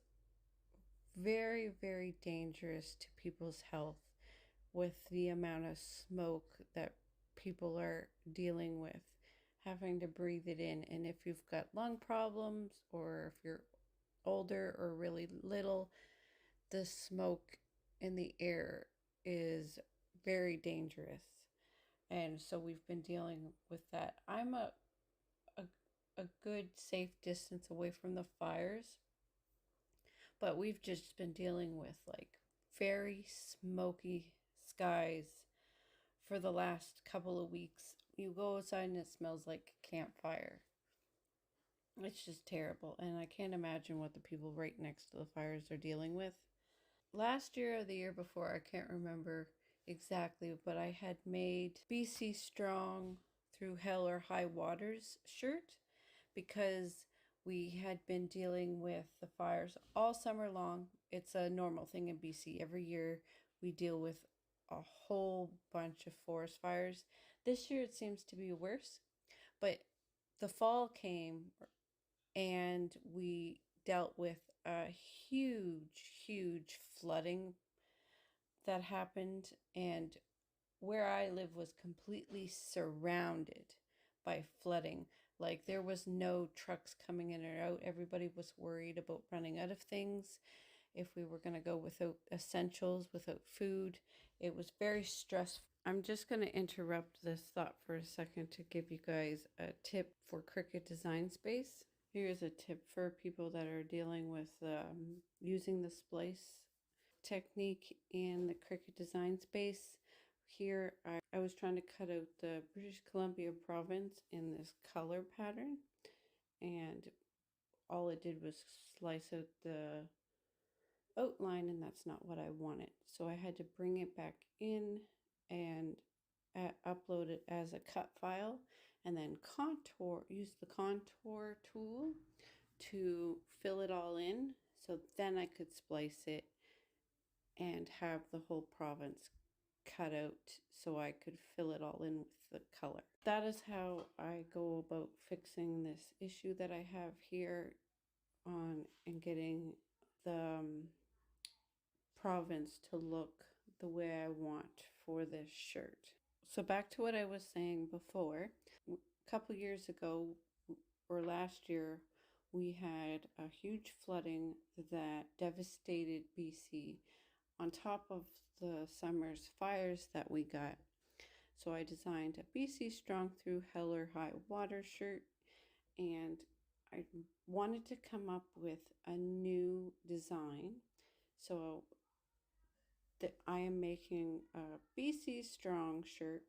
very, very dangerous to people's health with the amount of smoke that people are dealing with, having to breathe it in. And if you've got lung problems, or if you're older or really little, the smoke in the air is very dangerous. And so we've been dealing with that. I'm a good safe distance away from the fires, but we've just been dealing with like very smoky skies for the last couple of weeks. You go outside and it smells like a campfire. It's just terrible, and I can't imagine what the people right next to the fires are dealing with. Last year or the year before, I can't remember exactly, but I had made BC Strong Through Hell or High Waters shirt, because we had been dealing with the fires all summer long. It's a normal thing in BC. Every year we deal with a whole bunch of forest fires. This year it seems to be worse, but the fall came and we dealt with a huge flooding that happened, and where I live was completely surrounded by flooding. Like, there was no trucks coming in or out. Everybody was worried about running out of things. If we were going to go without essentials, without food, it was very stressful. I'm just going to interrupt this thought for a second to give you guys a tip for Cricut Design Space. Here's a tip for people that are dealing with using the splice technique in the Cricut Design Space. Here I was trying to cut out the British Columbia province in this color pattern, and all it did was slice out the outline, and that's not what I wanted. So I had to bring it back in and upload it as a cut file, and then use the contour tool to fill it all in, so then I could splice it and have the whole province cut out so I could fill it all in with the color. That is how I go about fixing this issue that I have here on, and getting the province to look the way I want for this shirt. So back to what I was saying before. A couple years ago, or last year, we had a huge flooding that devastated BC, on top of the summer's fires that we got. So I designed a BC Strong Through Hell or High Water shirt, and I wanted to come up with a new design. So that I am making a BC Strong shirt,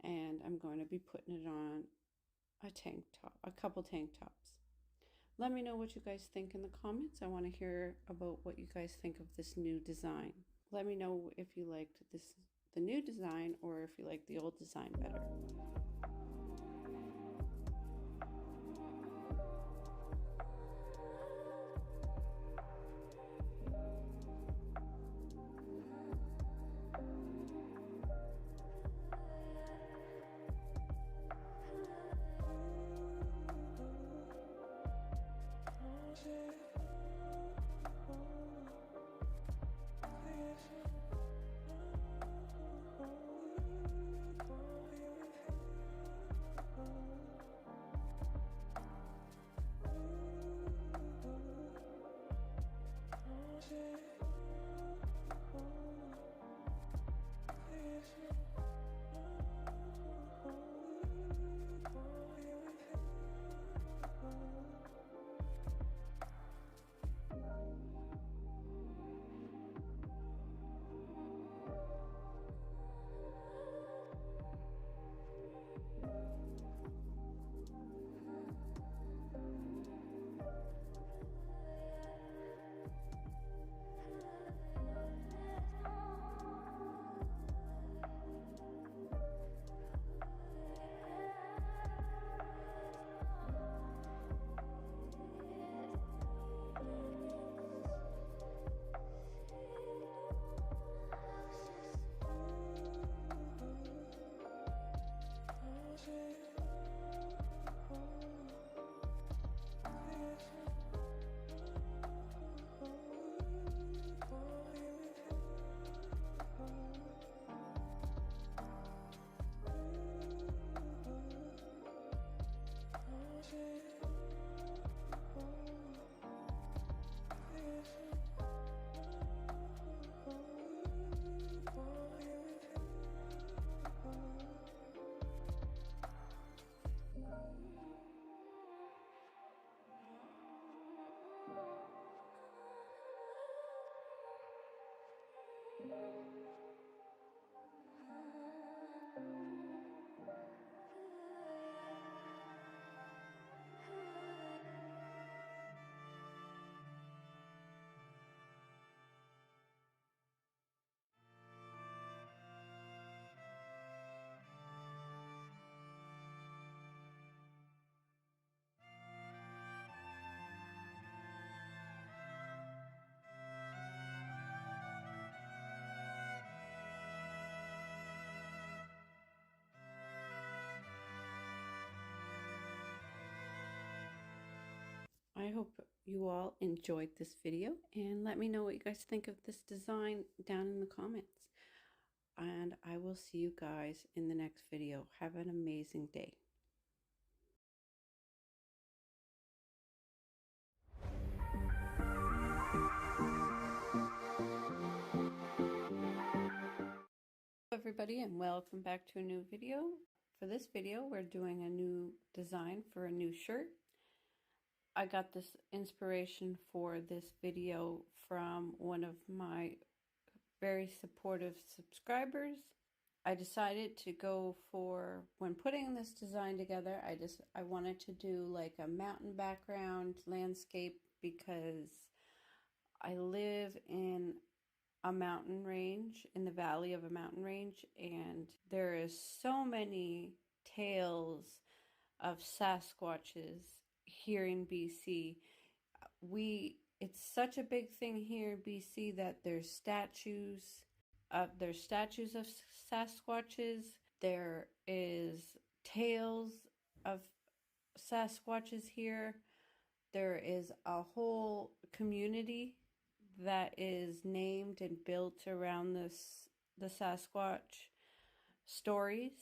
and I'm going to be putting it on a tank top, a couple tank tops. Let me know what you guys think in the comments. I want to hear about what you guys think of this new design. Let me know if you liked the new design, or if you like the old design better. I hope you all enjoyed this video, and let me know what you guys think of this design down in the comments. And I will see you guys in the next video. Have an amazing day. Hello everybody, and welcome back to a new video. For this video, we're doing a new design for a new shirt. I got this inspiration for this video from one of my very supportive subscribers. I decided to go for, when putting this design together, I wanted to do like a mountain background landscape because I live in a mountain range, in the valley of a mountain range, and there is so many tales of Sasquatches here in BC. It's such a big thing here in BC that there's statues of Sasquatches. There is tales of Sasquatches here. There is a whole community that is named and built around the Sasquatch stories.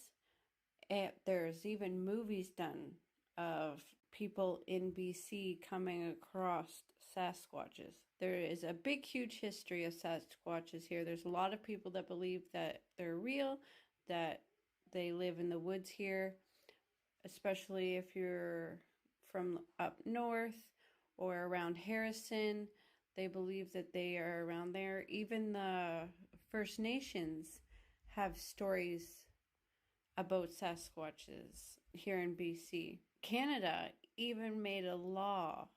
And there's even movies done of people in BC coming across Sasquatches. There is a big, huge history of Sasquatches here. There's a lot of people that believe that they're real, that they live in the woods here, especially if you're from up north or around Harrison. They believe that they are around there. Even the First Nations have stories about Sasquatches here in BC. Canada even made a law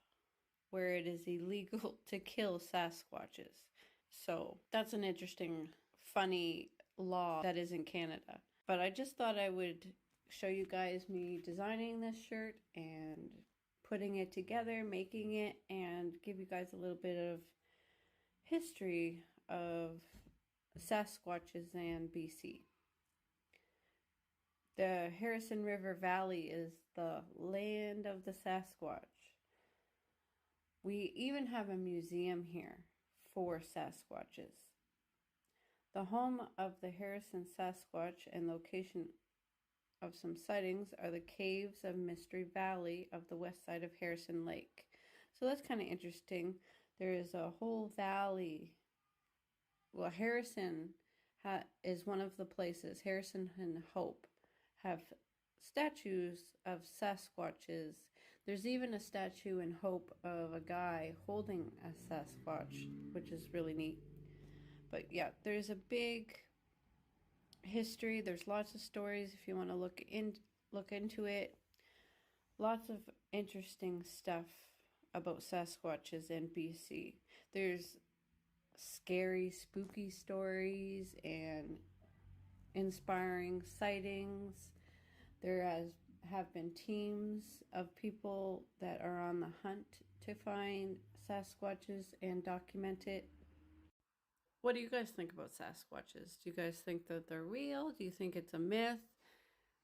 where it is illegal to kill Sasquatches. So that's an interesting, funny law that is in Canada. But I just thought I would show you guys me designing this shirt and putting it together, making it, and give you guys a little bit of history of Sasquatches and BC. The Harrison River Valley is the land of the Sasquatch. We even have a museum here for Sasquatches. The home of the Harrison Sasquatch and location of some sightings are the caves of Mystery Valley of the west side of Harrison Lake. So that's kind of interesting. There is a whole valley. Well, Harrison is one of the places. Harrison and Hope have statues of Sasquatches. There's even a statue in Hope of a guy holding a Sasquatch, which is really neat. But yeah, there's a big history. There's lots of stories if you want to look into it. Lots of interesting stuff about Sasquatches in BC. There's scary, spooky stories and inspiring sightings. There have been teams of people that are on the hunt to find Sasquatches and document it. What do you guys think about Sasquatches? Do you guys think that they're real? Do you think it's a myth?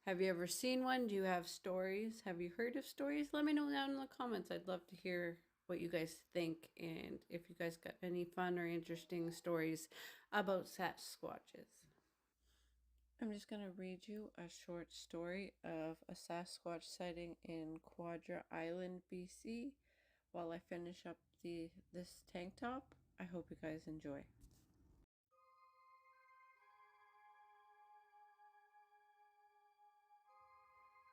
Have you ever seen one? Do you have stories? Have you heard of stories? Let me know down in the comments. I'd love to hear what you guys think and if you guys got any fun or interesting stories about Sasquatches. I'm just going to read you a short story of a Sasquatch sighting in Quadra Island, BC while I finish up this tank top. I hope you guys enjoy.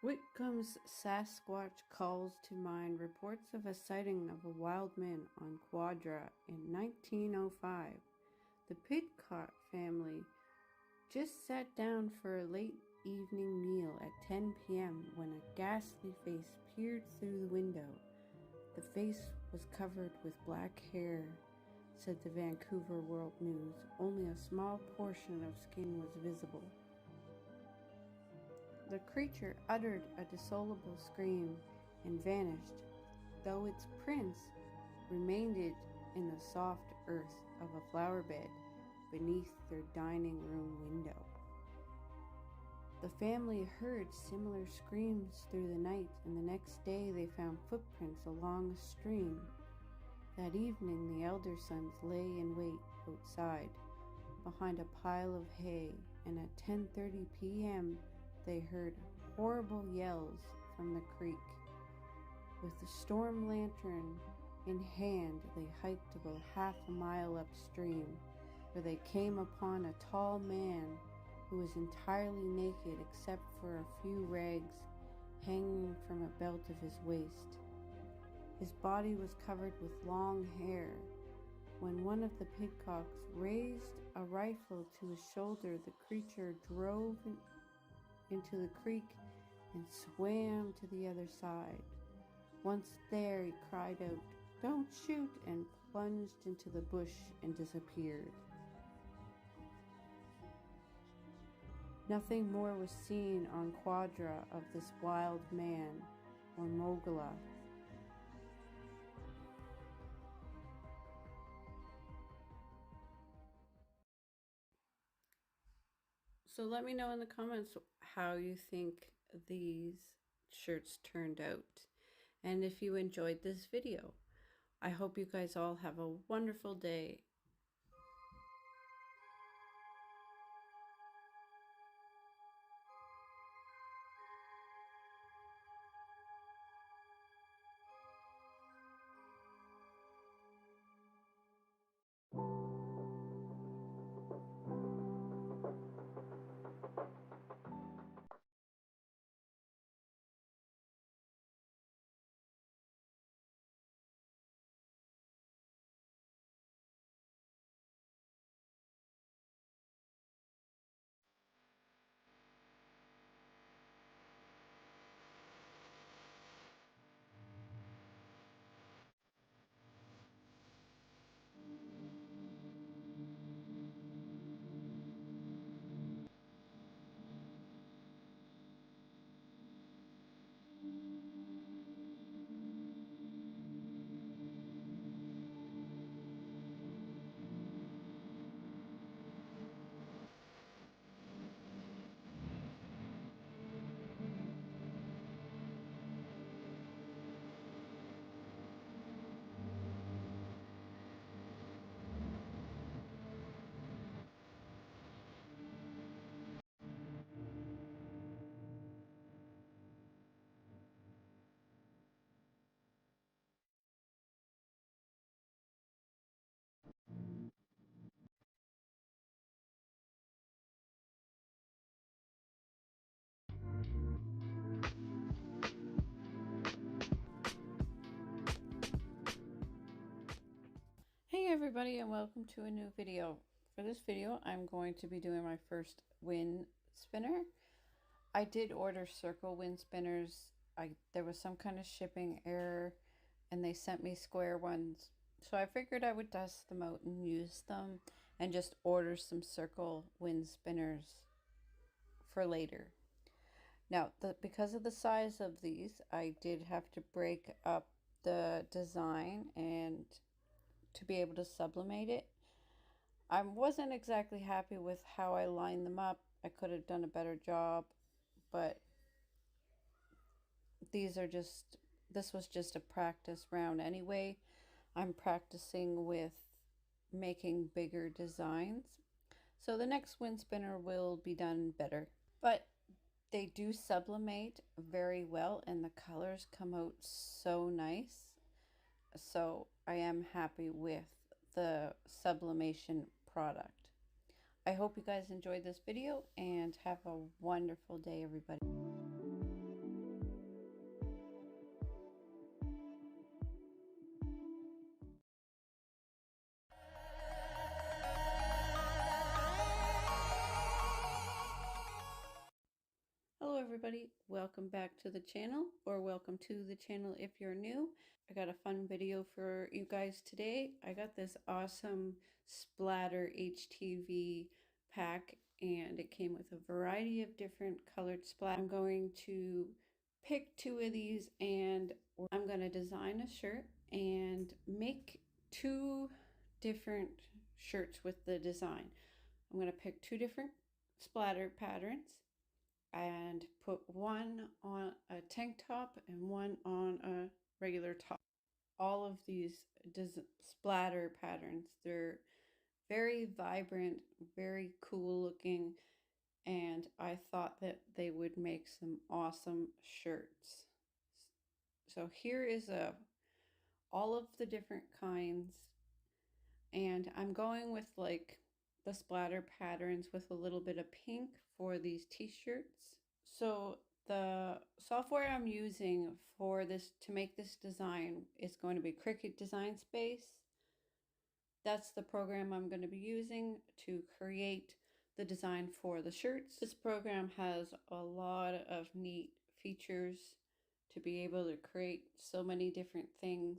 Whitcomb's Sasquatch calls to mind reports of a sighting of a wild man on Quadra in 1905. The pit Pidcock family just sat down for a late evening meal at 10 p.m. when a ghastly face peered through the window. The face was covered with black hair, said the Vancouver World News. Only a small portion of skin was visible. The creature uttered a desolable scream and vanished, though its prints remained in the soft earth of a flower bed beneath their dining room window. The family heard similar screams through the night, and the next day they found footprints along a stream. That evening, the elder sons lay in wait outside, behind a pile of hay, and at 10:30 p.m., they heard horrible yells from the creek. With the storm lantern in hand, they hiked about half a mile upstream, where they came upon a tall man who was entirely naked except for a few rags hanging from a belt of his waist. His body was covered with long hair. When one of the Pidcocks raised a rifle to his shoulder, the creature drove into the creek and swam to the other side. Once there, he cried out, "Don't shoot," and plunged into the bush and disappeared. Nothing more was seen on Quadra of this wild man or Mogula. So let me know in the comments how you think these shirts turned out, and if you enjoyed this video. I hope you guys all have a wonderful day. Hey everybody, and welcome to a new video. For this video, I'm going to be doing my first wind spinner. I did order circle wind spinners. There was some kind of shipping error and they sent me square ones. So I figured I would test them out and use them and just order some circle wind spinners for later. Now, because of the size of these, I did have to break up the design and to be able to sublimate it. I wasn't exactly happy with how I lined them up. I could have done a better job, but this was just a practice round anyway. I'm practicing with making bigger designs. So the next wind spinner will be done better. But they do sublimate very well and the colors come out so nice. So I am happy with the sublimation product. I hope you guys enjoyed this video and have a wonderful day, everybody. everybody, welcome back to the channel, or welcome to the channel if you're new. I got a fun video for you guys today. I got this awesome splatter HTV pack and it came with a variety of different colored splatter. I'm going to pick 2 of these and I'm going to design a shirt and make 2 different shirts with the design. I'm going to pick 2 different splatter patterns and put one on a tank top and one on a regular top. All of these splatter patterns, they're very vibrant, very cool looking, and I thought that they would make some awesome shirts. So here is all of the different kinds, and I'm going with like the splatter patterns with a little bit of pink for these t-shirts. So the software I'm using for this to make this design is going to be Cricut Design Space. That's the program I'm going to be using to create the design for the shirts. This program has a lot of neat features to be able to create so many different things.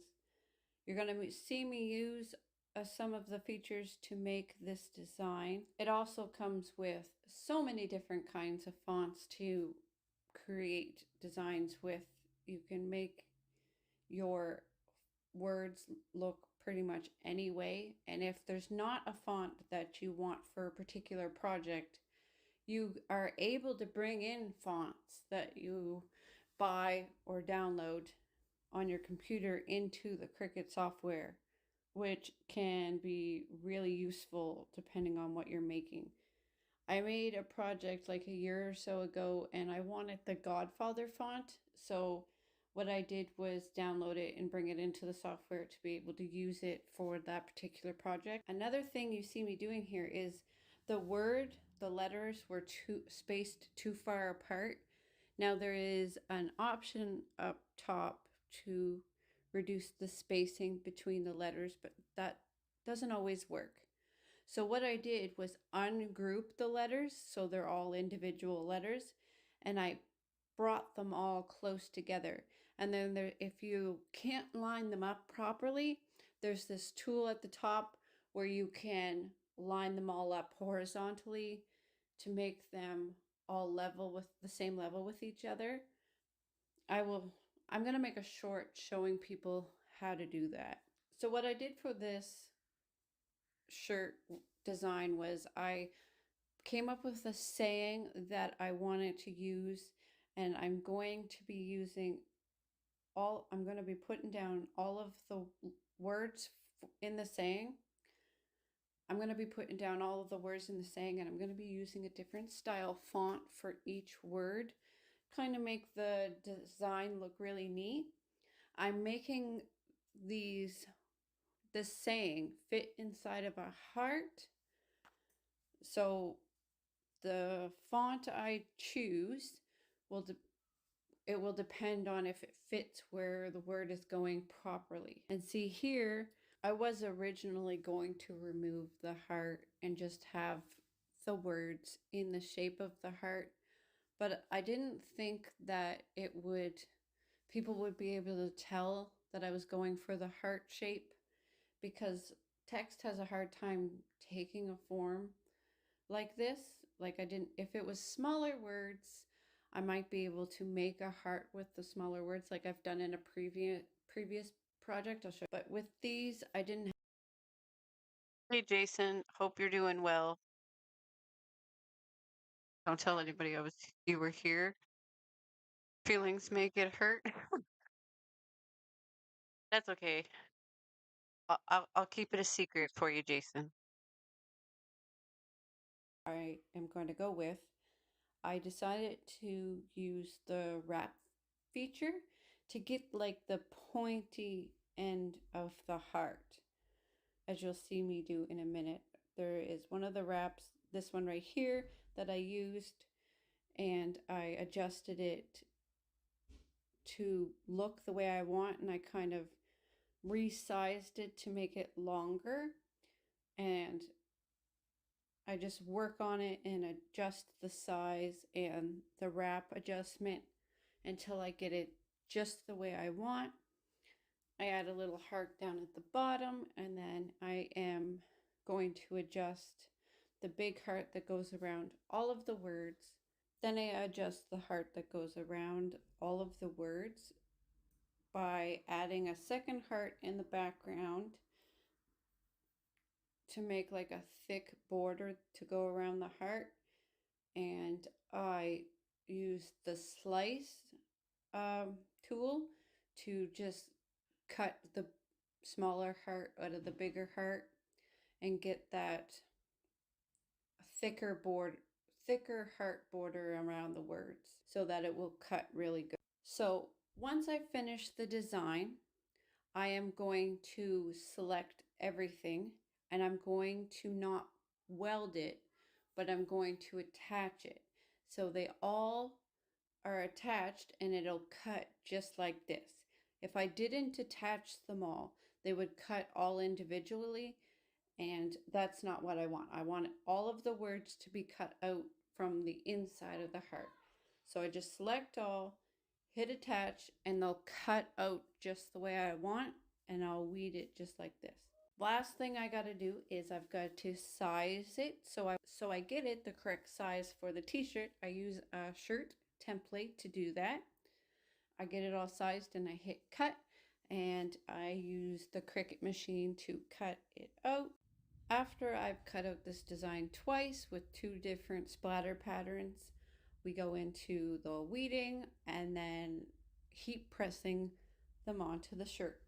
You're going to see me use some of the features to make this design. It also comes with so many different kinds of fonts to create designs with. You can make your words look pretty much any way, and if there's not a font that you want for a particular project, you are able to bring in fonts that you buy or download on your computer into the Cricut software, which can be really useful depending on what you're making. I made a project like a year or so ago and I wanted the Godfather font. So what I did was download it and bring it into the software to be able to use it for that particular project. Another thing you see me doing here is the letters were spaced too far apart. Now there is an option up top to reduce the spacing between the letters, but that doesn't always work. So what I did was ungroup the letters so they're all individual letters, and I brought them all close together. And then if you can't line them up properly, there's this tool at the top where you can line them all up horizontally to make them all level with the same level with each other. I'm going to make a short showing people how to do that. So what I did for this shirt design was I came up with a saying that I wanted to use, and I'm going to be putting down all of the words in the saying. I'm going to be putting down all of the words in the saying, and I'm going to be using a different style font for each word, kind of make the design look really neat. I'm making this saying fit inside of a heart. So the font I choose will depend on if it fits where the word is going properly. And see here, I was originally going to remove the heart and just have the words in the shape of the heart, but I didn't think that people would be able to tell that I was going for the heart shape, because text has a hard time taking a form like this. If it was smaller words, I might be able to make a heart with the smaller words like I've done in a previous project. I'll show. But with these, I didn't. Hey, Jason. Hope you're doing well. Don't tell anybody you were here. Feelings may get hurt. That's okay. I'll keep it a secret for you, Jason. I am going to go with. I decided to use the wrap feature to get like the pointy end of the heart, as you'll see me do in a minute. There is one of the wraps, this one right here, that I used, and I adjusted it to look the way I want, and I kind of resized it to make it longer, and I just work on it and adjust the size and the wrap adjustment until I get it just the way I want. I add a little heart down at the bottom, and then I am going to adjust the big heart that goes around all of the words. Then I adjust the heart that goes around all of the words by adding a second heart in the background to make like a thick border to go around the heart. And I use the slice tool to just cut the smaller heart out of the bigger heart and get that thicker heart border around the words so that it will cut really good. So once I finish the design, I am going to select everything, and I'm going to not weld it, but I'm going to attach it. So they all are attached and it'll cut just like this. If I didn't attach them all, they would cut all individually, and that's not what I want. I want all of the words to be cut out from the inside of the heart. So I just select all, hit attach, and they'll cut out just the way I want, and I'll weed it just like this. Last thing I got to do is I've got to size it so I get it the correct size for the t-shirt. I use a shirt template to do that. I get it all sized and I hit cut, and I use the Cricut machine to cut it out. After I've cut out this design twice with two different splatter patterns, we go into the weeding and then heat pressing them onto the shirt.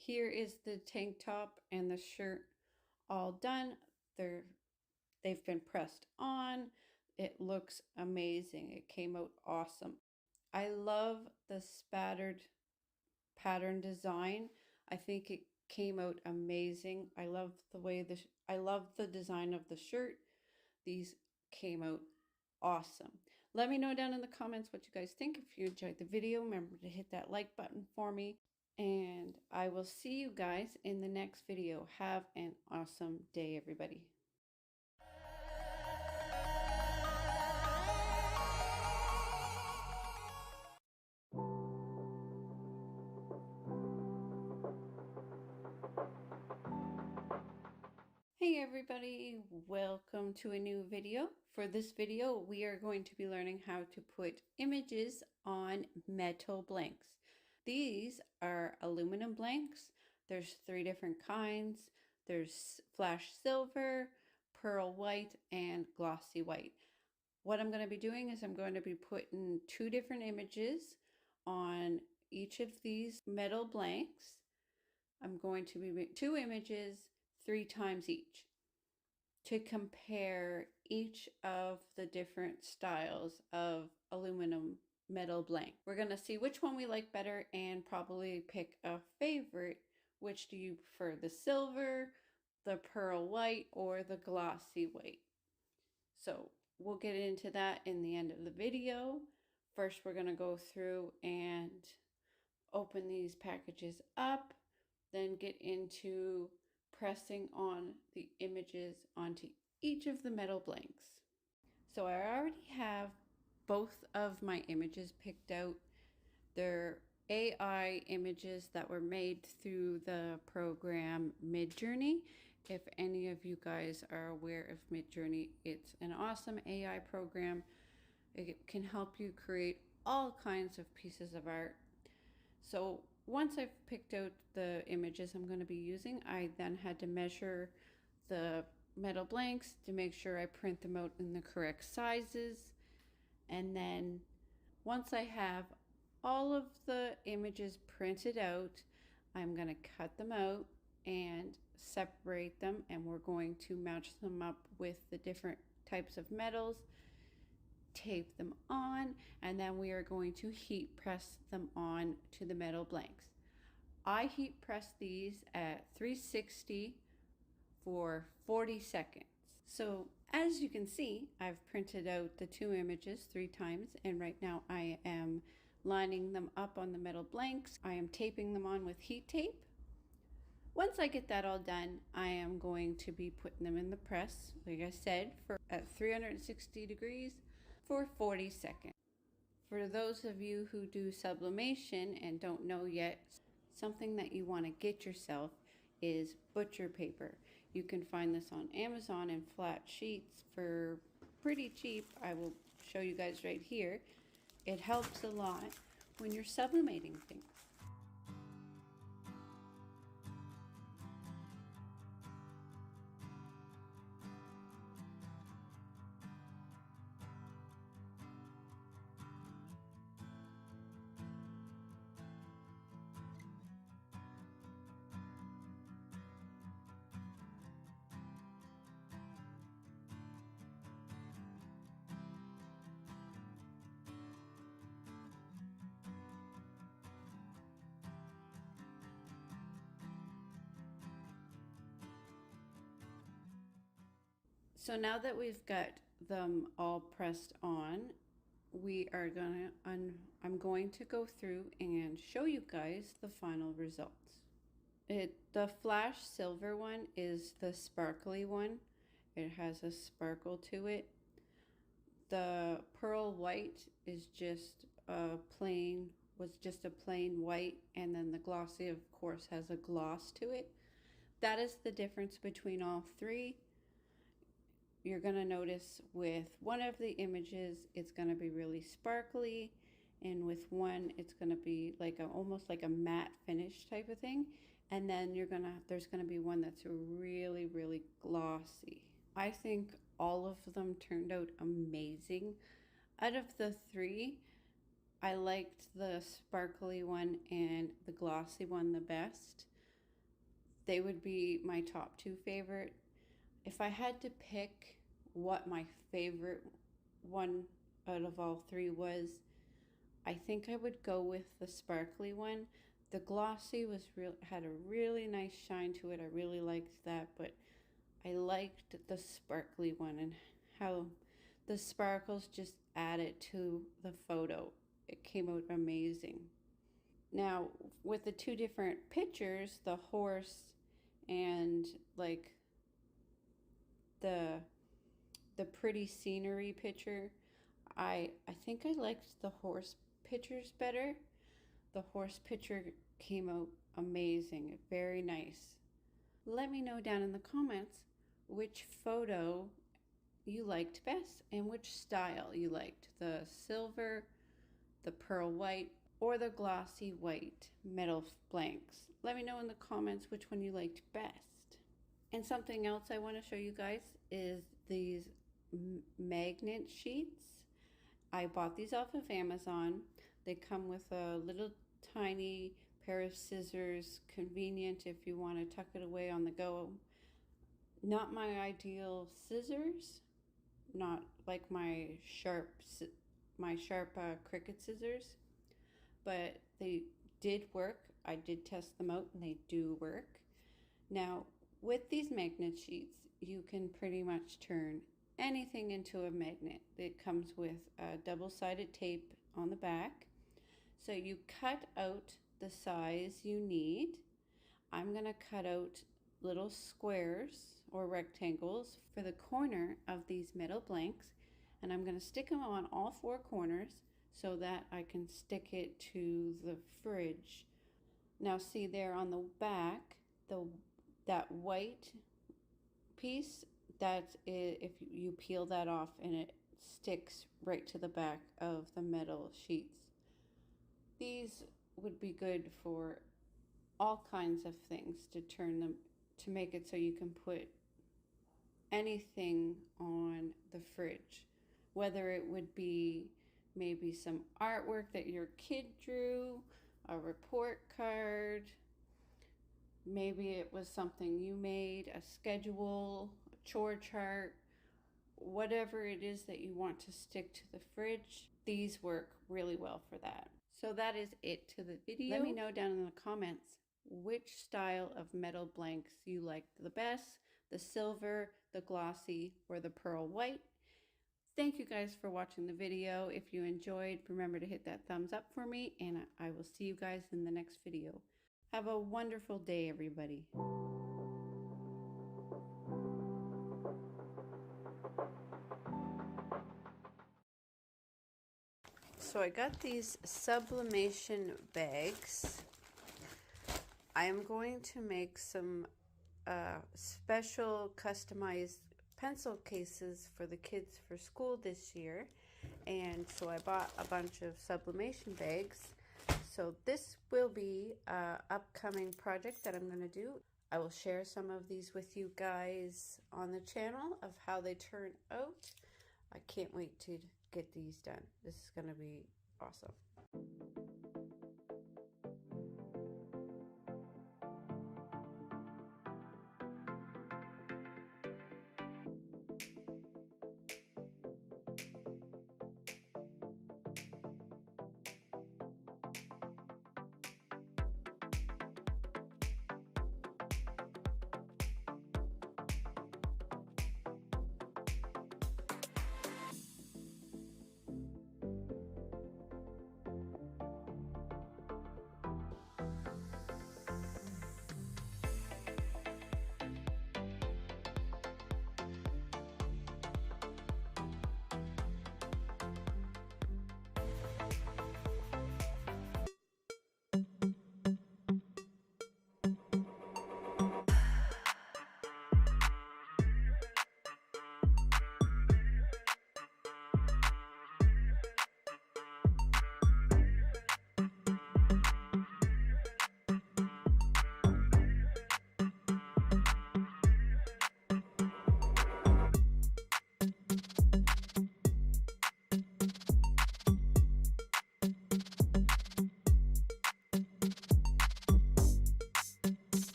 Here is the tank top and the shirt all done. They've been pressed on. It looks amazing. It came out awesome. I love the spattered pattern design. I think it came out amazing. I love the design of the shirt. These came out awesome. Let me know down in the comments what you guys think. If you enjoyed the video, remember to hit that like button for me. And I will see you guys in the next video. Have an awesome day, everybody. Hey everybody, welcome to a new video. For this video, we are going to be learning how to put images on metal blanks. These are aluminum blanks. There's 3 different kinds. There's flash silver, pearl white, and glossy white. What I'm going to be doing is I'm going to be putting 2 different images on each of these metal blanks. I'm going to be 2 images 3 times each to compare each of the different styles of aluminum metal blank. We're going to see which one we like better and probably pick a favorite. Which do you prefer, the silver, the pearl white, or the glossy white? So we'll get into that in the end of the video. First, we're going to go through and open these packages up, then get into pressing on the images onto each of the metal blanks. So I already have both of my images picked out. They're AI images that were made through the program Midjourney. If any of you guys are aware of Midjourney, it's an awesome AI program. It can help you create all kinds of pieces of art. So once I've picked out the images I'm going to be using, I then had to measure the metal blanks to make sure I print them out in the correct sizes. And then once I have all of the images printed out, I'm going to cut them out and separate them, and we're going to match them up with the different types of metals, tape them on, and then we are going to heat press them on to the metal blanks. I heat press these at 360 for 40 seconds. So as you can see, I've printed out the 2 images 3 times, and right now I am lining them up on the metal blanks. I am taping them on with heat tape. Once I get that all done, I am going to be putting them in the press, like I said, at 360 degrees for 40 seconds. For those of you who do sublimation and don't know yet, something that you want to get yourself is butcher paper. You can find this on Amazon in flat sheets for pretty cheap. I will show you guys right here. It helps a lot when you're sublimating things. So now that we've got them all pressed on, I'm going to go through and show you guys the final results. The flash silver one is the sparkly one. It has a sparkle to it. The pearl white is just a plain white, and then the glossy, of course, has a gloss to it. That is the difference between all 3. You're going to notice with one of the images, it's going to be really sparkly, and with one, it's going to be like almost like a matte finish type of thing. And then there's going to be one that's really, really glossy. I think all of them turned out amazing. Out of the 3, I liked the sparkly one and the glossy one the best. They would be my top 2 favorite. If I had to pick what my favorite one out of all 3 was, I think I would go with the sparkly one. The glossy had a really nice shine to it. I really liked that, but I liked the sparkly one and how the sparkles just added to the photo. It came out amazing. Now, with the 2 different pictures, the horse and like the pretty scenery picture, I think I liked the horse pictures better. The horse picture came out amazing, very nice. Let me know down in the comments which photo you liked best and which style you liked, the silver, the pearl white, or the glossy white metal blanks. Let me know in the comments which one you liked best. And something else I want to show you guys is these magnet sheets. I bought these off of Amazon. They come with a little tiny pair of scissors, convenient if you want to tuck it away on the go. Not my ideal scissors, not like my sharp Cricut scissors, but they did work. I did test them out and they do work. Now, with these magnet sheets, you can pretty much turn anything into a magnet. It comes with a double-sided tape on the back. So you cut out the size you need. I'm going to cut out little squares or rectangles for the corner of these metal blanks, and I'm going to stick them on all four corners so that I can stick it to the fridge. Now see there on the back, that white piece, that if you peel that off and it sticks right to the back of the metal sheets. These would be good for all kinds of things, to turn them, to make it so you can put anything on the fridge, whether it would be maybe some artwork that your kid drew, a report card, maybe it was something you made, a schedule, a chore chart, whatever it is that you want to stick to the fridge. These work really well for that. So that is it to the video. Let me know down in the comments which style of metal blanks you liked the best, the silver, the glossy, or the pearl white. Thank you guys for watching the video. If you enjoyed, remember to hit that thumbs up for me, and I will see you guys in the next video. Have a wonderful day, everybody. So I got these sublimation bags. I am going to make some special customized pencil cases for the kids for school this year. And so I bought a bunch of sublimation bags. So this will be an upcoming project that I'm going to do. I will share some of these with you guys on the channel of how they turn out. I can't wait to get these done. This is going to be awesome.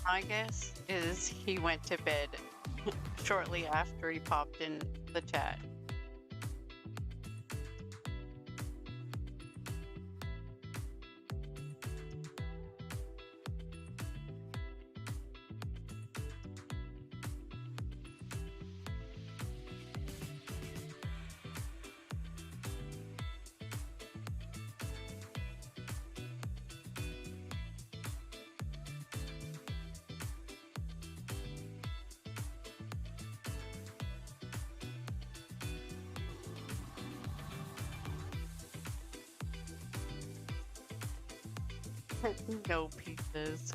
My guess is he went to bed shortly after he popped in the chat. No pieces.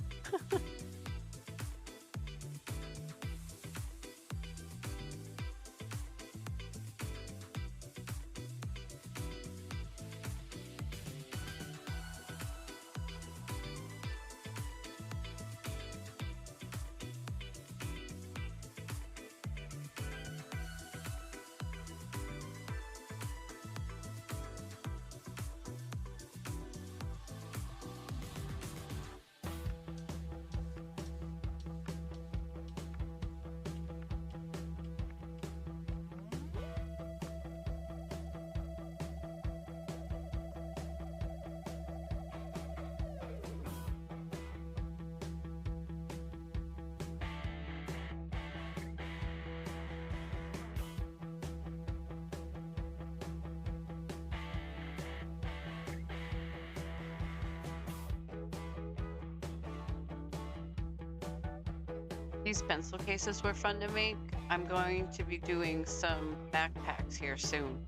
These pencil cases were fun to make. I'm going to be doing some backpacks here soon.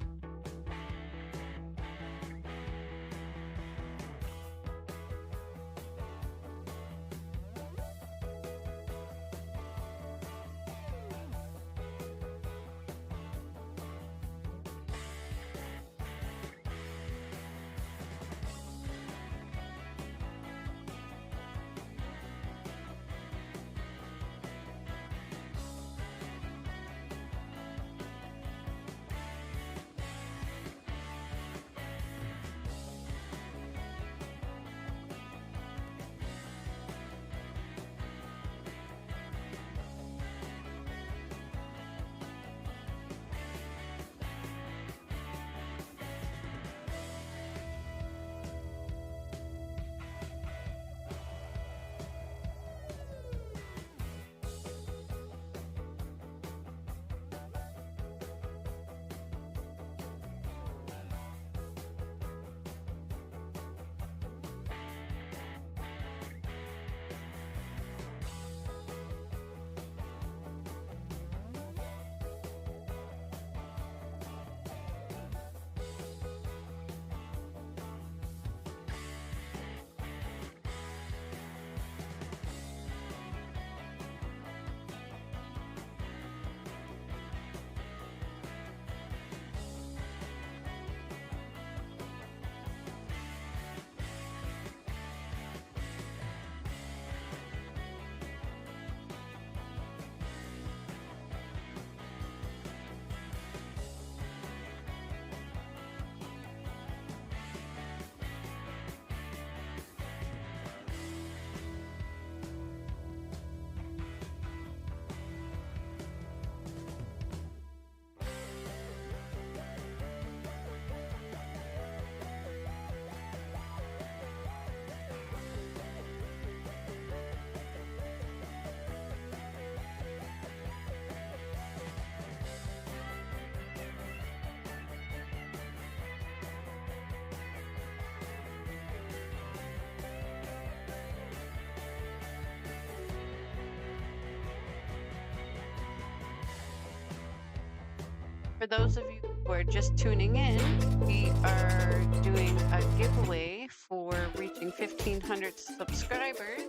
For those of you who are just tuning in, we are doing a giveaway for reaching 1,500 subscribers.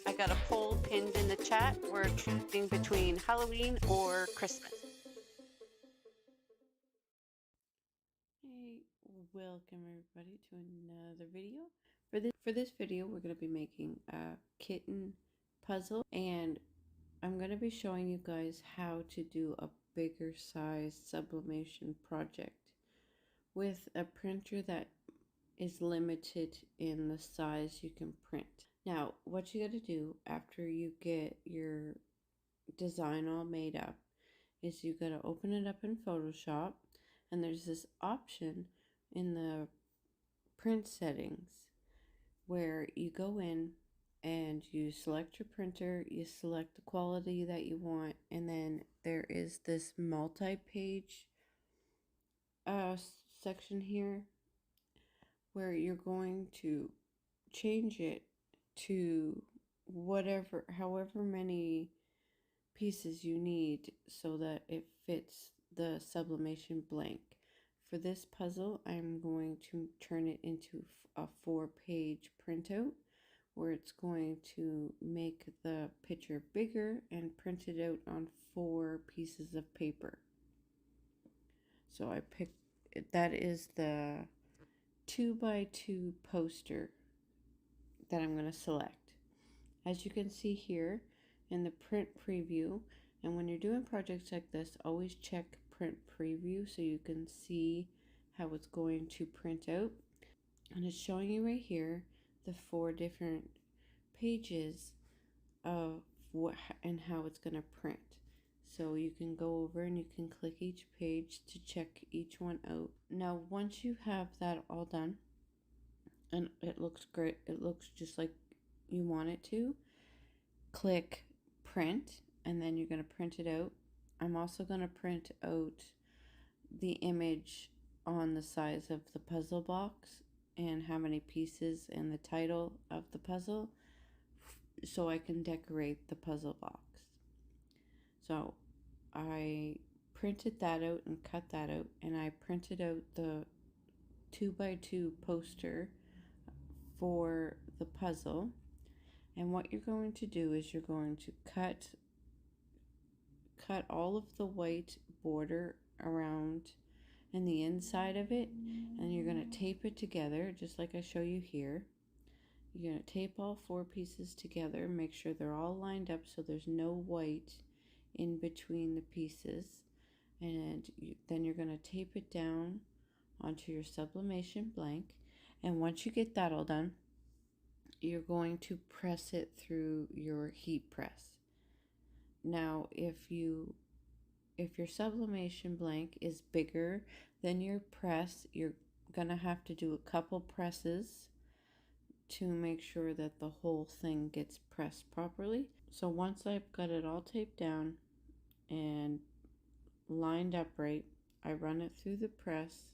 I got a poll pinned in the chat. We're choosing between Halloween or Christmas. Hey, welcome everybody to another video. For this video, we're going to be making a kitten puzzle, and I'm going to be showing you guys how to do a bigger size sublimation project with a printer that is limited in the size you can print. Now, what you got to do after you get your design all made up is you got to open it up in Photoshop, and there's this option in the print settings where you go in and you select your printer, you select the quality that you want, and then there is this multi-page section here where you're going to change it to however many pieces you need so that it fits the sublimation blank. For this puzzle, I'm going to turn it into a 4-page printout where it's going to make the picture bigger and print it out on 4 pieces of paper. So I picked, that is the 2x2 poster that I'm going to select. As you can see here in the print preview, and when you're doing projects like this, always check print preview so you can see how it's going to print out. And it's showing you right here the 4 different pages of what and how it's going to print. So you can go over and you can click each page to check each one out. Now, once you have that all done, and it looks great, it looks just like you want it to, click print, and then you're going to print it out. I'm also going to print out the image on the size of the puzzle box and how many pieces and the title of the puzzle so I can decorate the puzzle box. So I printed that out and cut that out, and I printed out the 2x2 poster for the puzzle. And what you're going to do is you're going to cut all of the white border around and the inside of it, and you're going to tape it together just like I show you here. You're going to tape all 4 pieces together, make sure they're all lined up so there's no white in between the pieces, and then you're going to tape it down onto your sublimation blank. And once you get that all done, you're going to press it through your heat press. Now, if your sublimation blank is bigger than your press, you're gonna have to do a couple presses to make sure that the whole thing gets pressed properly. So once I've got it all taped down and lined up right, I run it through the press.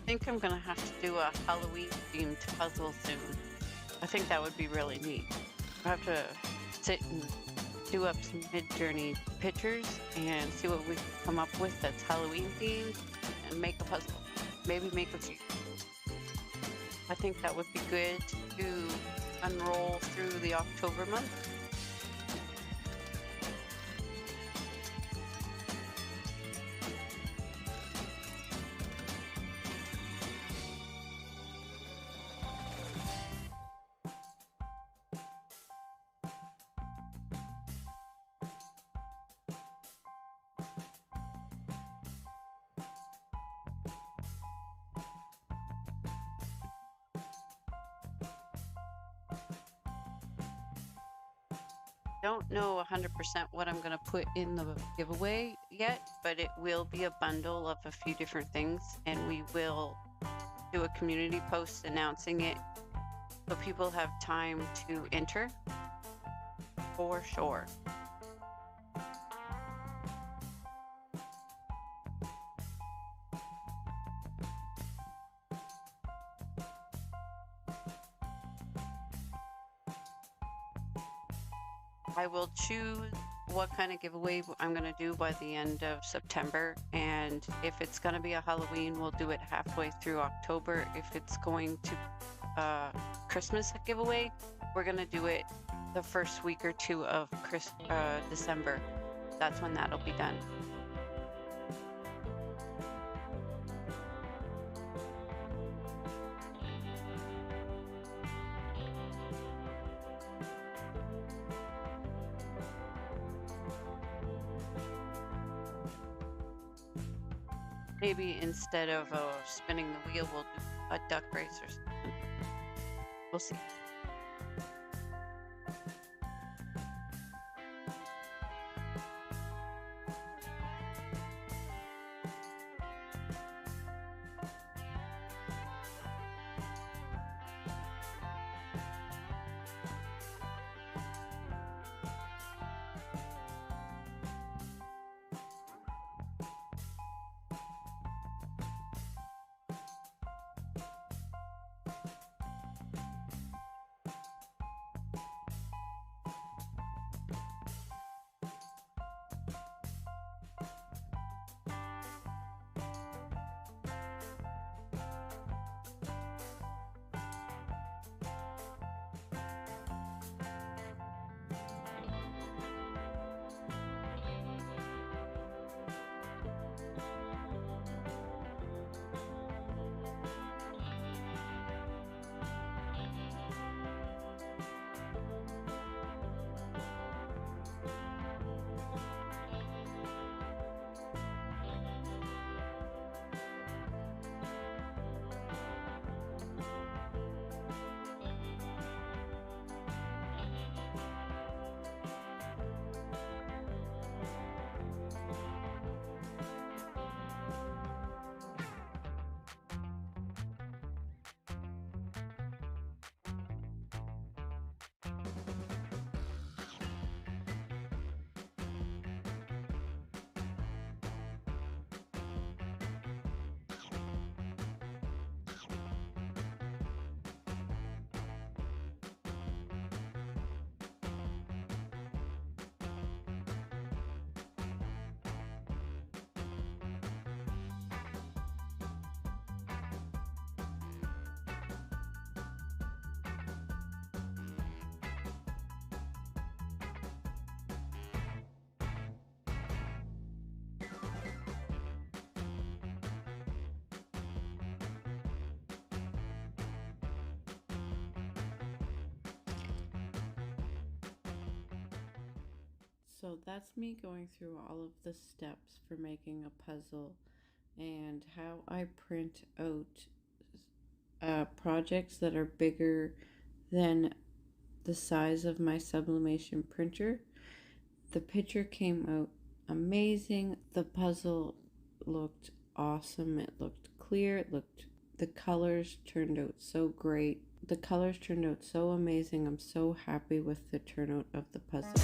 think I'm gonna have to do a Halloween themed puzzle soon. I think that would be really neat. I have to sit and do up some mid-journey pictures and see what we can come up with that's Halloween themed and make a puzzle. Maybe make a few. I think that would be good to unroll through the October month. Don't know 100% what I'm going to put in the giveaway yet, but it will be a bundle of a few different things, and we will do a community post announcing it so people have time to enter for sure. I will choose what kind of giveaway I'm going to do by the end of September. And if it's going to be a Halloween, we'll do it halfway through October. If it's going to Christmas giveaway, we're going to do it the first week or two of December. That's when that'll be done. Maybe instead of spinning the wheel, we'll do a duck race or something. We'll see. So that's me going through all of the steps for making a puzzle and how I print out projects that are bigger than the size of my sublimation printer. The picture came out amazing. The puzzle looked awesome. It looked clear. The colors turned out so great. The colors turned out so amazing. I'm so happy with the turnout of the puzzle.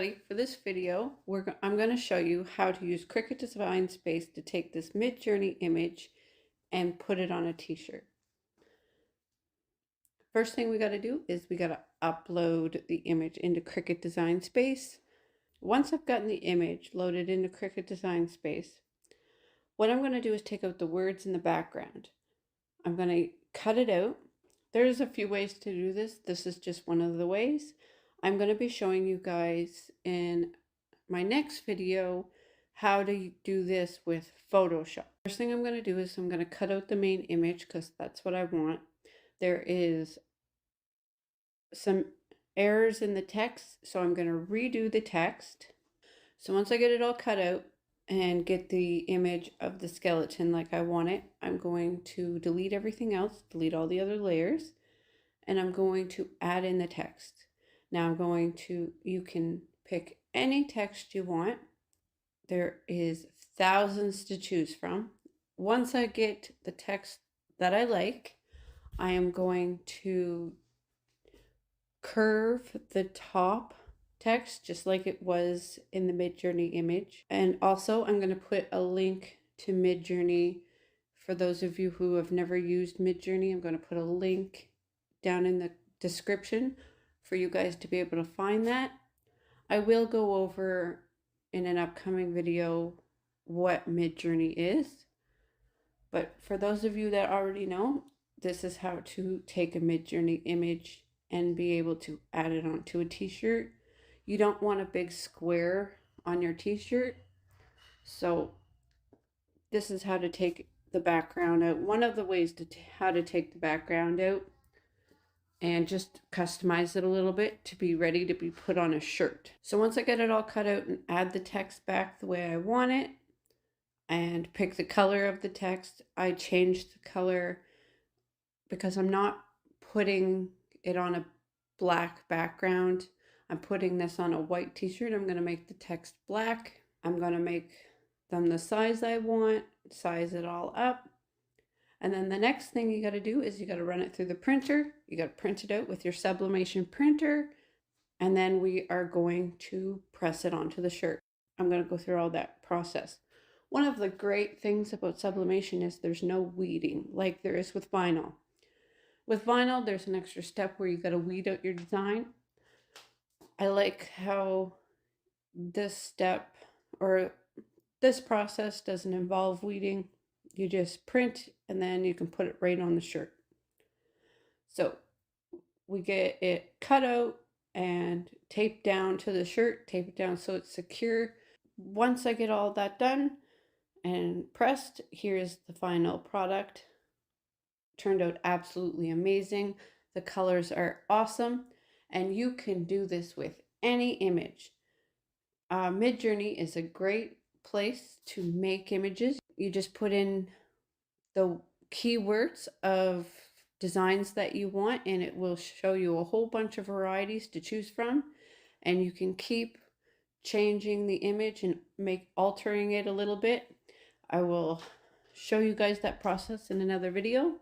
everybody, for this video, I'm going to show you how to use Cricut Design Space to take this Midjourney image and put it on a t-shirt. First thing we got to do is we got to upload the image into Cricut Design Space. Once I've gotten the image loaded into Cricut Design Space, what I'm going to do is take out the words in the background. I'm going to cut it out. There's a few ways to do this. This is just one of the ways. I'm going to be showing you guys in my next video how to do this with Photoshop. First thing I'm going to do is I'm going to cut out the main image because that's what I want. There is some errors in the text, so I'm going to redo the text. So once I get it all cut out and get the image of the skeleton like I want it, I'm going to delete everything else, delete all the other layers, and I'm going to add in the text. Now you can pick any text you want. There is thousands to choose from. Once I get the text that I like, I am going to curve the top text just like it was in the Midjourney image. And also I'm going to put a link to Midjourney for those of you who have never used Midjourney. I'm going to put a link down in the description for you guys to be able to find that. I will go over in an upcoming video what Midjourney is, but for those of you that already know, this is how to take a Midjourney image and be able to add it onto a t-shirt. You don't want a big square on your t-shirt, so this is how to take the background out. One of the ways to how to take the background out and just customize it a little bit to be ready to be put on a shirt. So once I get it all cut out and add the text back the way I want it and pick the color of the text, I changed the color because I'm not putting it on a black background. I'm putting this on a white t-shirt. I'm going to make the text black. I'm going to make them the size I want, size it all up. And then the next thing you got to do is you got to run it through the printer. You got to print it out with your sublimation printer. And then we are going to press it onto the shirt. I'm going to go through all that process. One of the great things about sublimation is there's no weeding like there is with vinyl. With vinyl, there's an extra step where you got to weed out your design. I like how this step or this process doesn't involve weeding. You just print and then you can put it right on the shirt. So we get it cut out and taped down to the shirt, tape it down so it's secure. Once I get all that done and pressed, here's the final product. Turned out absolutely amazing. The colors are awesome, and you can do this with any image. Midjourney is a great place to make images. You just put in the keywords of designs that you want and it will show you a whole bunch of varieties to choose from, and you can keep changing the image and altering it a little bit. I will show you guys that process in another video,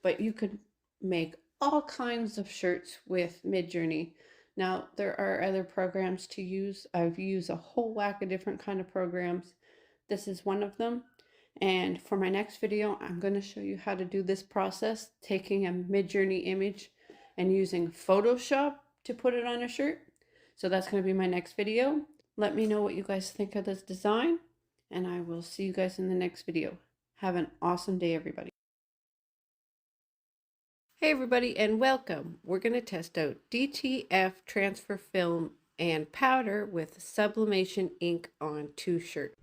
but you could make all kinds of shirts with Midjourney. Now, there are other programs to use. I've used a whole whack of different kind of programs. This is one of them. And for my next video, I'm going to show you how to do this process, taking a Midjourney image and using Photoshop to put it on a shirt. So that's going to be my next video. Let me know what you guys think of this design, and I will see you guys in the next video. Have an awesome day, everybody. Hey everybody, and welcome. We're going to test out DTF transfer film and powder with sublimation ink on 2 shirts.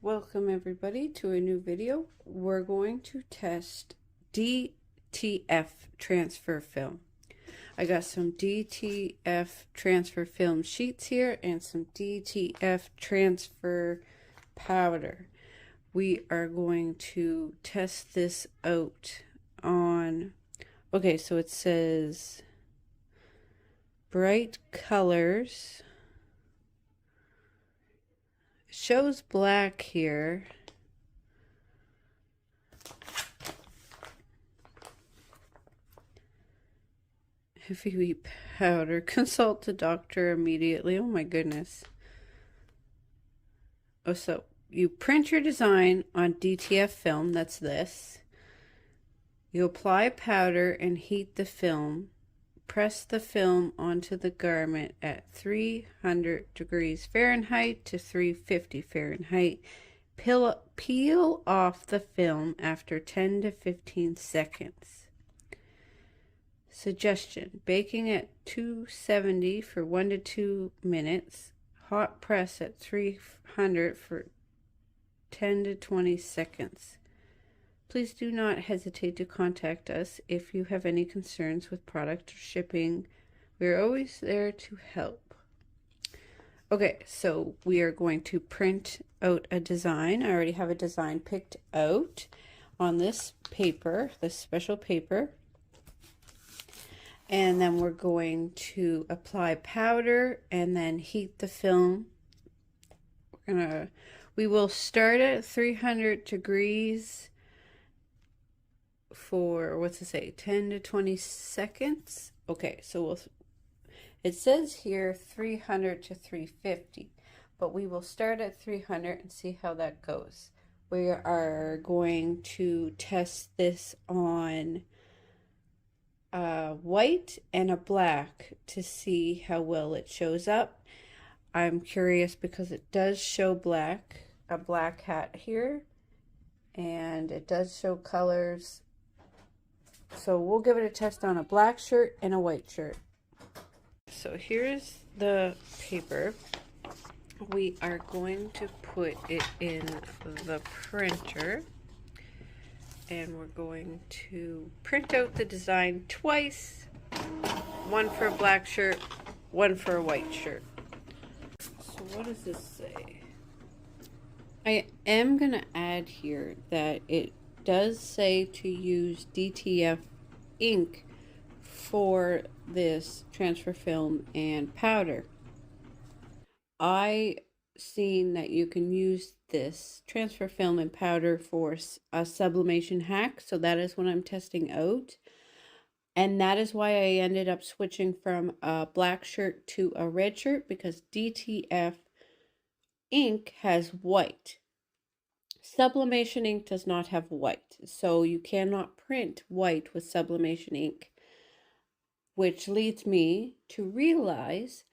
Welcome everybody to a new video. We're going to test DTF transfer film. I got some DTF transfer film sheets here and some DTF transfer powder. We are going to test this out on, okay, so it says bright colors. It shows black here. heavyweight powder. Consult the doctor immediately. Oh my goodness. Oh, so you print your design on DTF film. That's this. You apply powder and heat the film. Press the film onto the garment at 300 degrees Fahrenheit to 350 Fahrenheit. Peel off the film after 10 to 15 seconds. Suggestion: baking at 270 for 1 to 2 minutes. Hot press at 300 for 10 to 20 seconds. Please do not hesitate to contact us if you have any concerns with product or shipping. We are always there to help. Okay, so we are going to print out a design. I already have a design picked out on this paper, this special paper. And then we're going to apply powder and then heat the film. We will start at 300 degrees for, what's it say, 10 to 20 seconds. Okay, so it says here 300 to 350, but we will start at 300 and see how that goes. We are going to test this on white and a black to see how well it shows up. I'm curious because it does show black, a black hat here, and it does show colors. So we'll give it a test on a black shirt and a white shirt. So here's the paper. We are going to put it in the printer. And we're going to print out the design twice. One for a black shirt, one for a white shirt. So what does this say? I am going to add here that it does say to use DTF ink for this transfer film and powder. I seen that you can use this transfer film and powder for a sublimation hack, so that is what I'm testing out, and that is why I ended up switching from a black shirt to a red shirt, because DTF ink has white. Sublimation ink does not have white, so you cannot print white with sublimation ink, which leads me to realize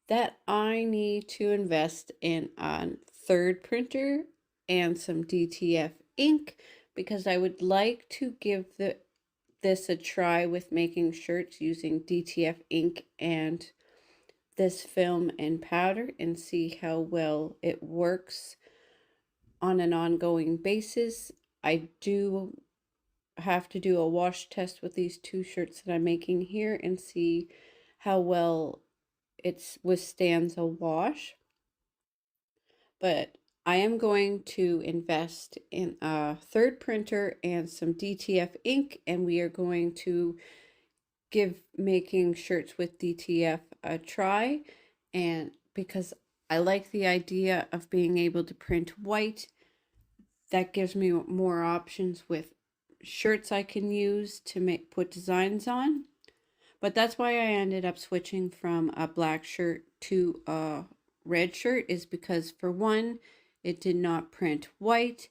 that I need to invest in a third printer and some DTF ink, because I would like to give this a try with making shirts using DTF ink and this film and powder and see how well it works on an ongoing basis. I do have to do a wash test with these two shirts that I'm making here and see how well it withstands a wash. But I am going to invest in a third printer and some DTF ink, and we are going to give making shirts with DTF a try. And because I like the idea of being able to print white, that gives me more options with shirts I can use to put designs on. But that's why I ended up switching from a black shirt to a red shirt, is because for one, it did not print white.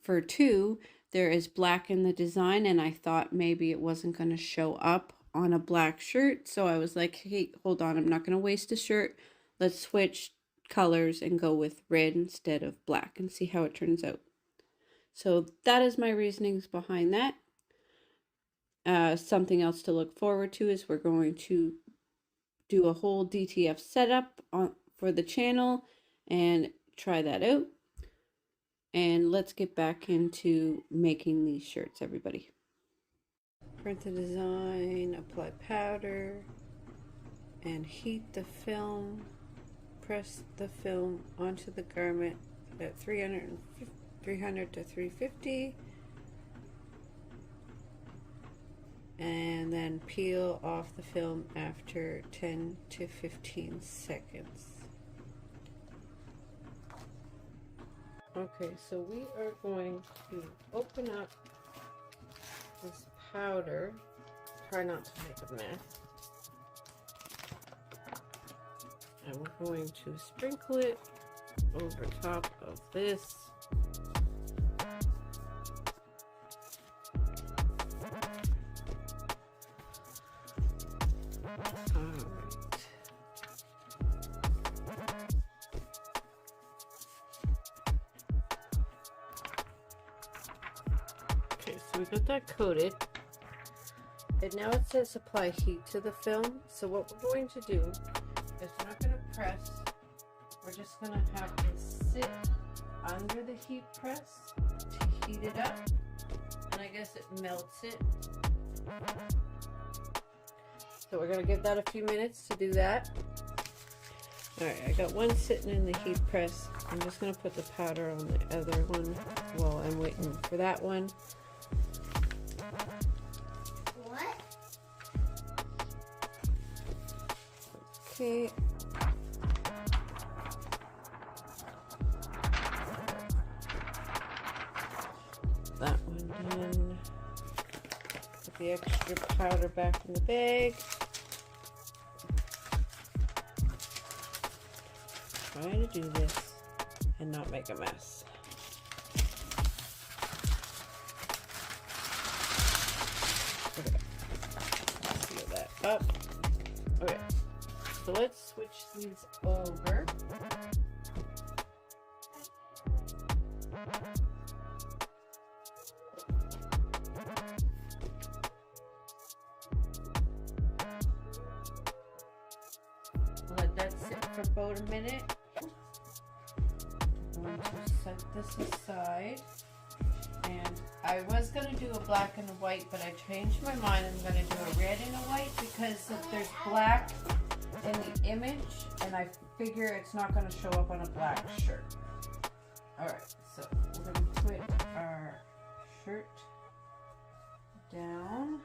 For two, there is black in the design, and I thought maybe it wasn't going to show up on a black shirt. So I was like, hey, hold on, I'm not going to waste a shirt. Let's switch colors and go with red instead of black and see how it turns out. So that is my reasonings behind that. Something else to look forward to is we're going to do a whole DTF setup for the channel and try that out. And let's get back into making these shirts, everybody. Print the design, apply powder, and heat the film. Press the film onto the garment at 300 to 350. And then peel off the film after 10 to 15 seconds. Okay, so we are going to open up this powder. Try not to make a mess. And we're going to sprinkle it over top of this. Okay, so we got that coated. And now it says apply heat to the film. So what we're going to do is we're not going to press. We're just going to have this sit under the heat press to heat it up. And I guess it melts it. So we're going to give that a few minutes to do that. Alright, I got one sitting in the heat press. I'm just going to put the powder on the other one while I'm waiting for that one. What? Okay. That one done. Put the extra powder back in the bag. Try to do this and not make a mess. Okay. Seal that up. Okay. So let's switch these over. Let that sit for about a minute. I'm going to set this aside. And I was going to do a black and a white, but I changed my mind. I'm going to do a red and a white because if there's black in the image, and I figure it's not going to show up on a black shirt. Alright, so we're going to put our shirt down.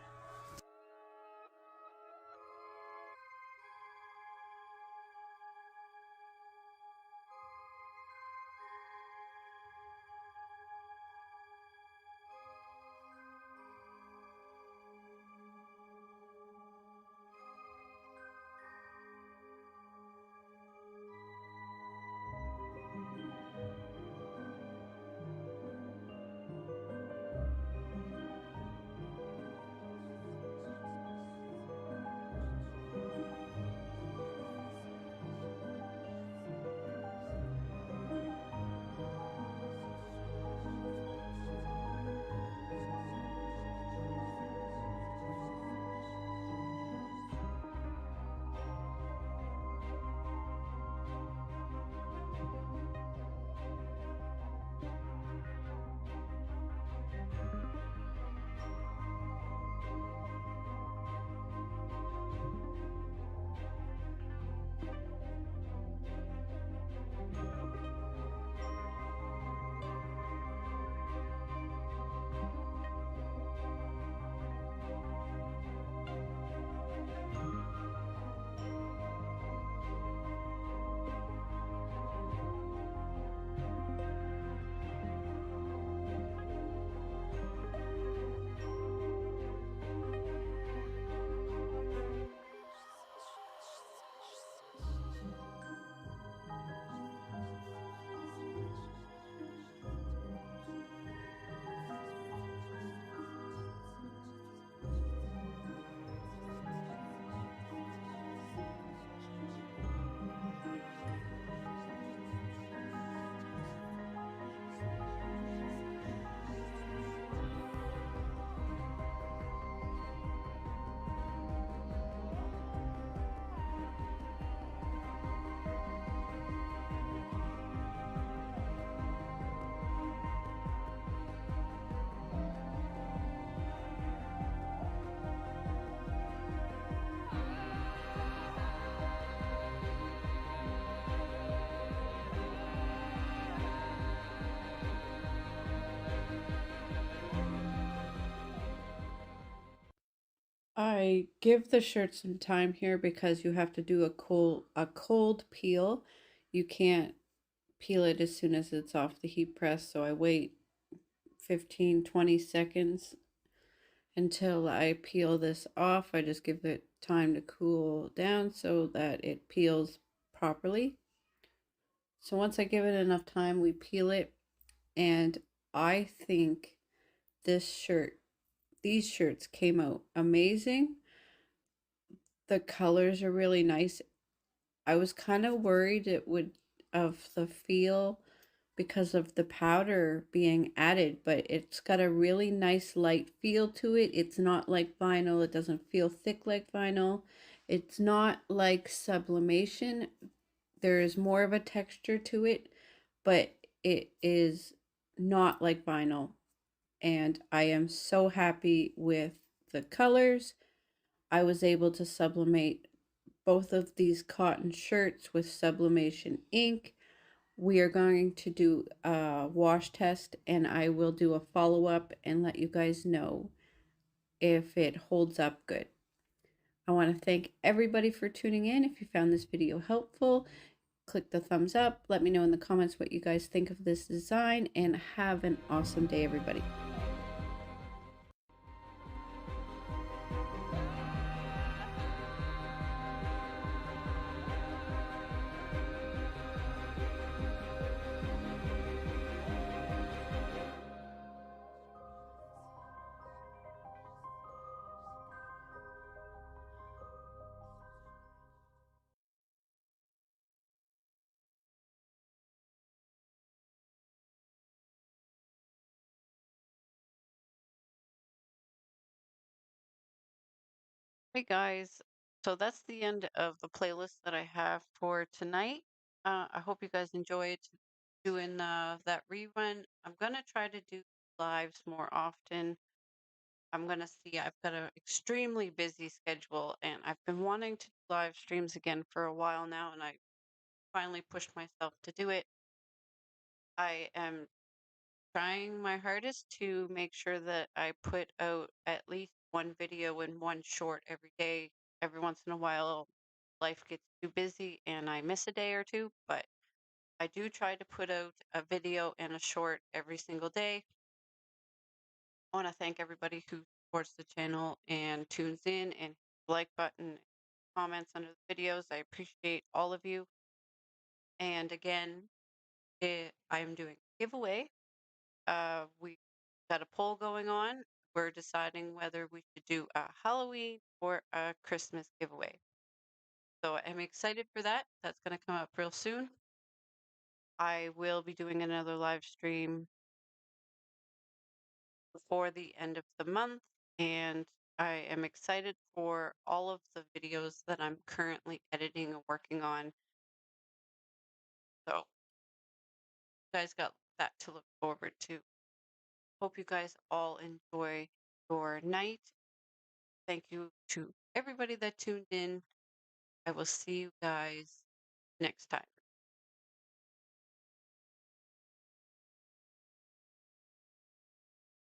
I give the shirt some time here because you have to do a cold peel. You can't peel it as soon as it's off the heat press, so I wait 15-20 seconds until I peel this off. I just give it time to cool down so that it peels properly. So once I give it enough time, we peel it, and I think these shirts came out amazing. The colors are really nice. I was kind of worried it would of the feel because of the powder being added, but it's got a really nice light feel to it. It's not like vinyl. It doesn't feel thick like vinyl. It's not like sublimation. There is more of a texture to it, but it is not like vinyl. And I am so happy with the colors. I was able to sublimate both of these cotton shirts with sublimation ink. We are going to do a wash test, and I will do a follow-up and let you guys know if it holds up good. I want to thank everybody for tuning in. If you found this video helpful, click the thumbs up. Let me know in the comments what you guys think of this design, and have an awesome day, everybody. Hey guys, so that's the end of the playlist that I have for tonight. I hope you guys enjoyed doing that rerun. I'm gonna try to do lives more often. I'm gonna see. I've got an extremely busy schedule, and I've been wanting to do live streams again for a while now, and I finally pushed myself to do it. I am trying my hardest to make sure that I put out at least one video and one short every day. Every once in a while, life gets too busy and I miss a day or two, but I do try to put out a video and a short every single day. I want to thank everybody who supports the channel and tunes in and the like button, comments under the videos. I appreciate all of you. And again, I am doing a giveaway. We got a poll going on. We're deciding whether we should do a Halloween or a Christmas giveaway. So I'm excited for that. That's going to come up real soon. I will be doing another live stream before the end of the month, and I am excited for all of the videos that I'm currently editing and working on. So you guys got that to look forward to. Hope you guys all enjoy your night. Thank you to everybody that tuned in. I will see you guys next time.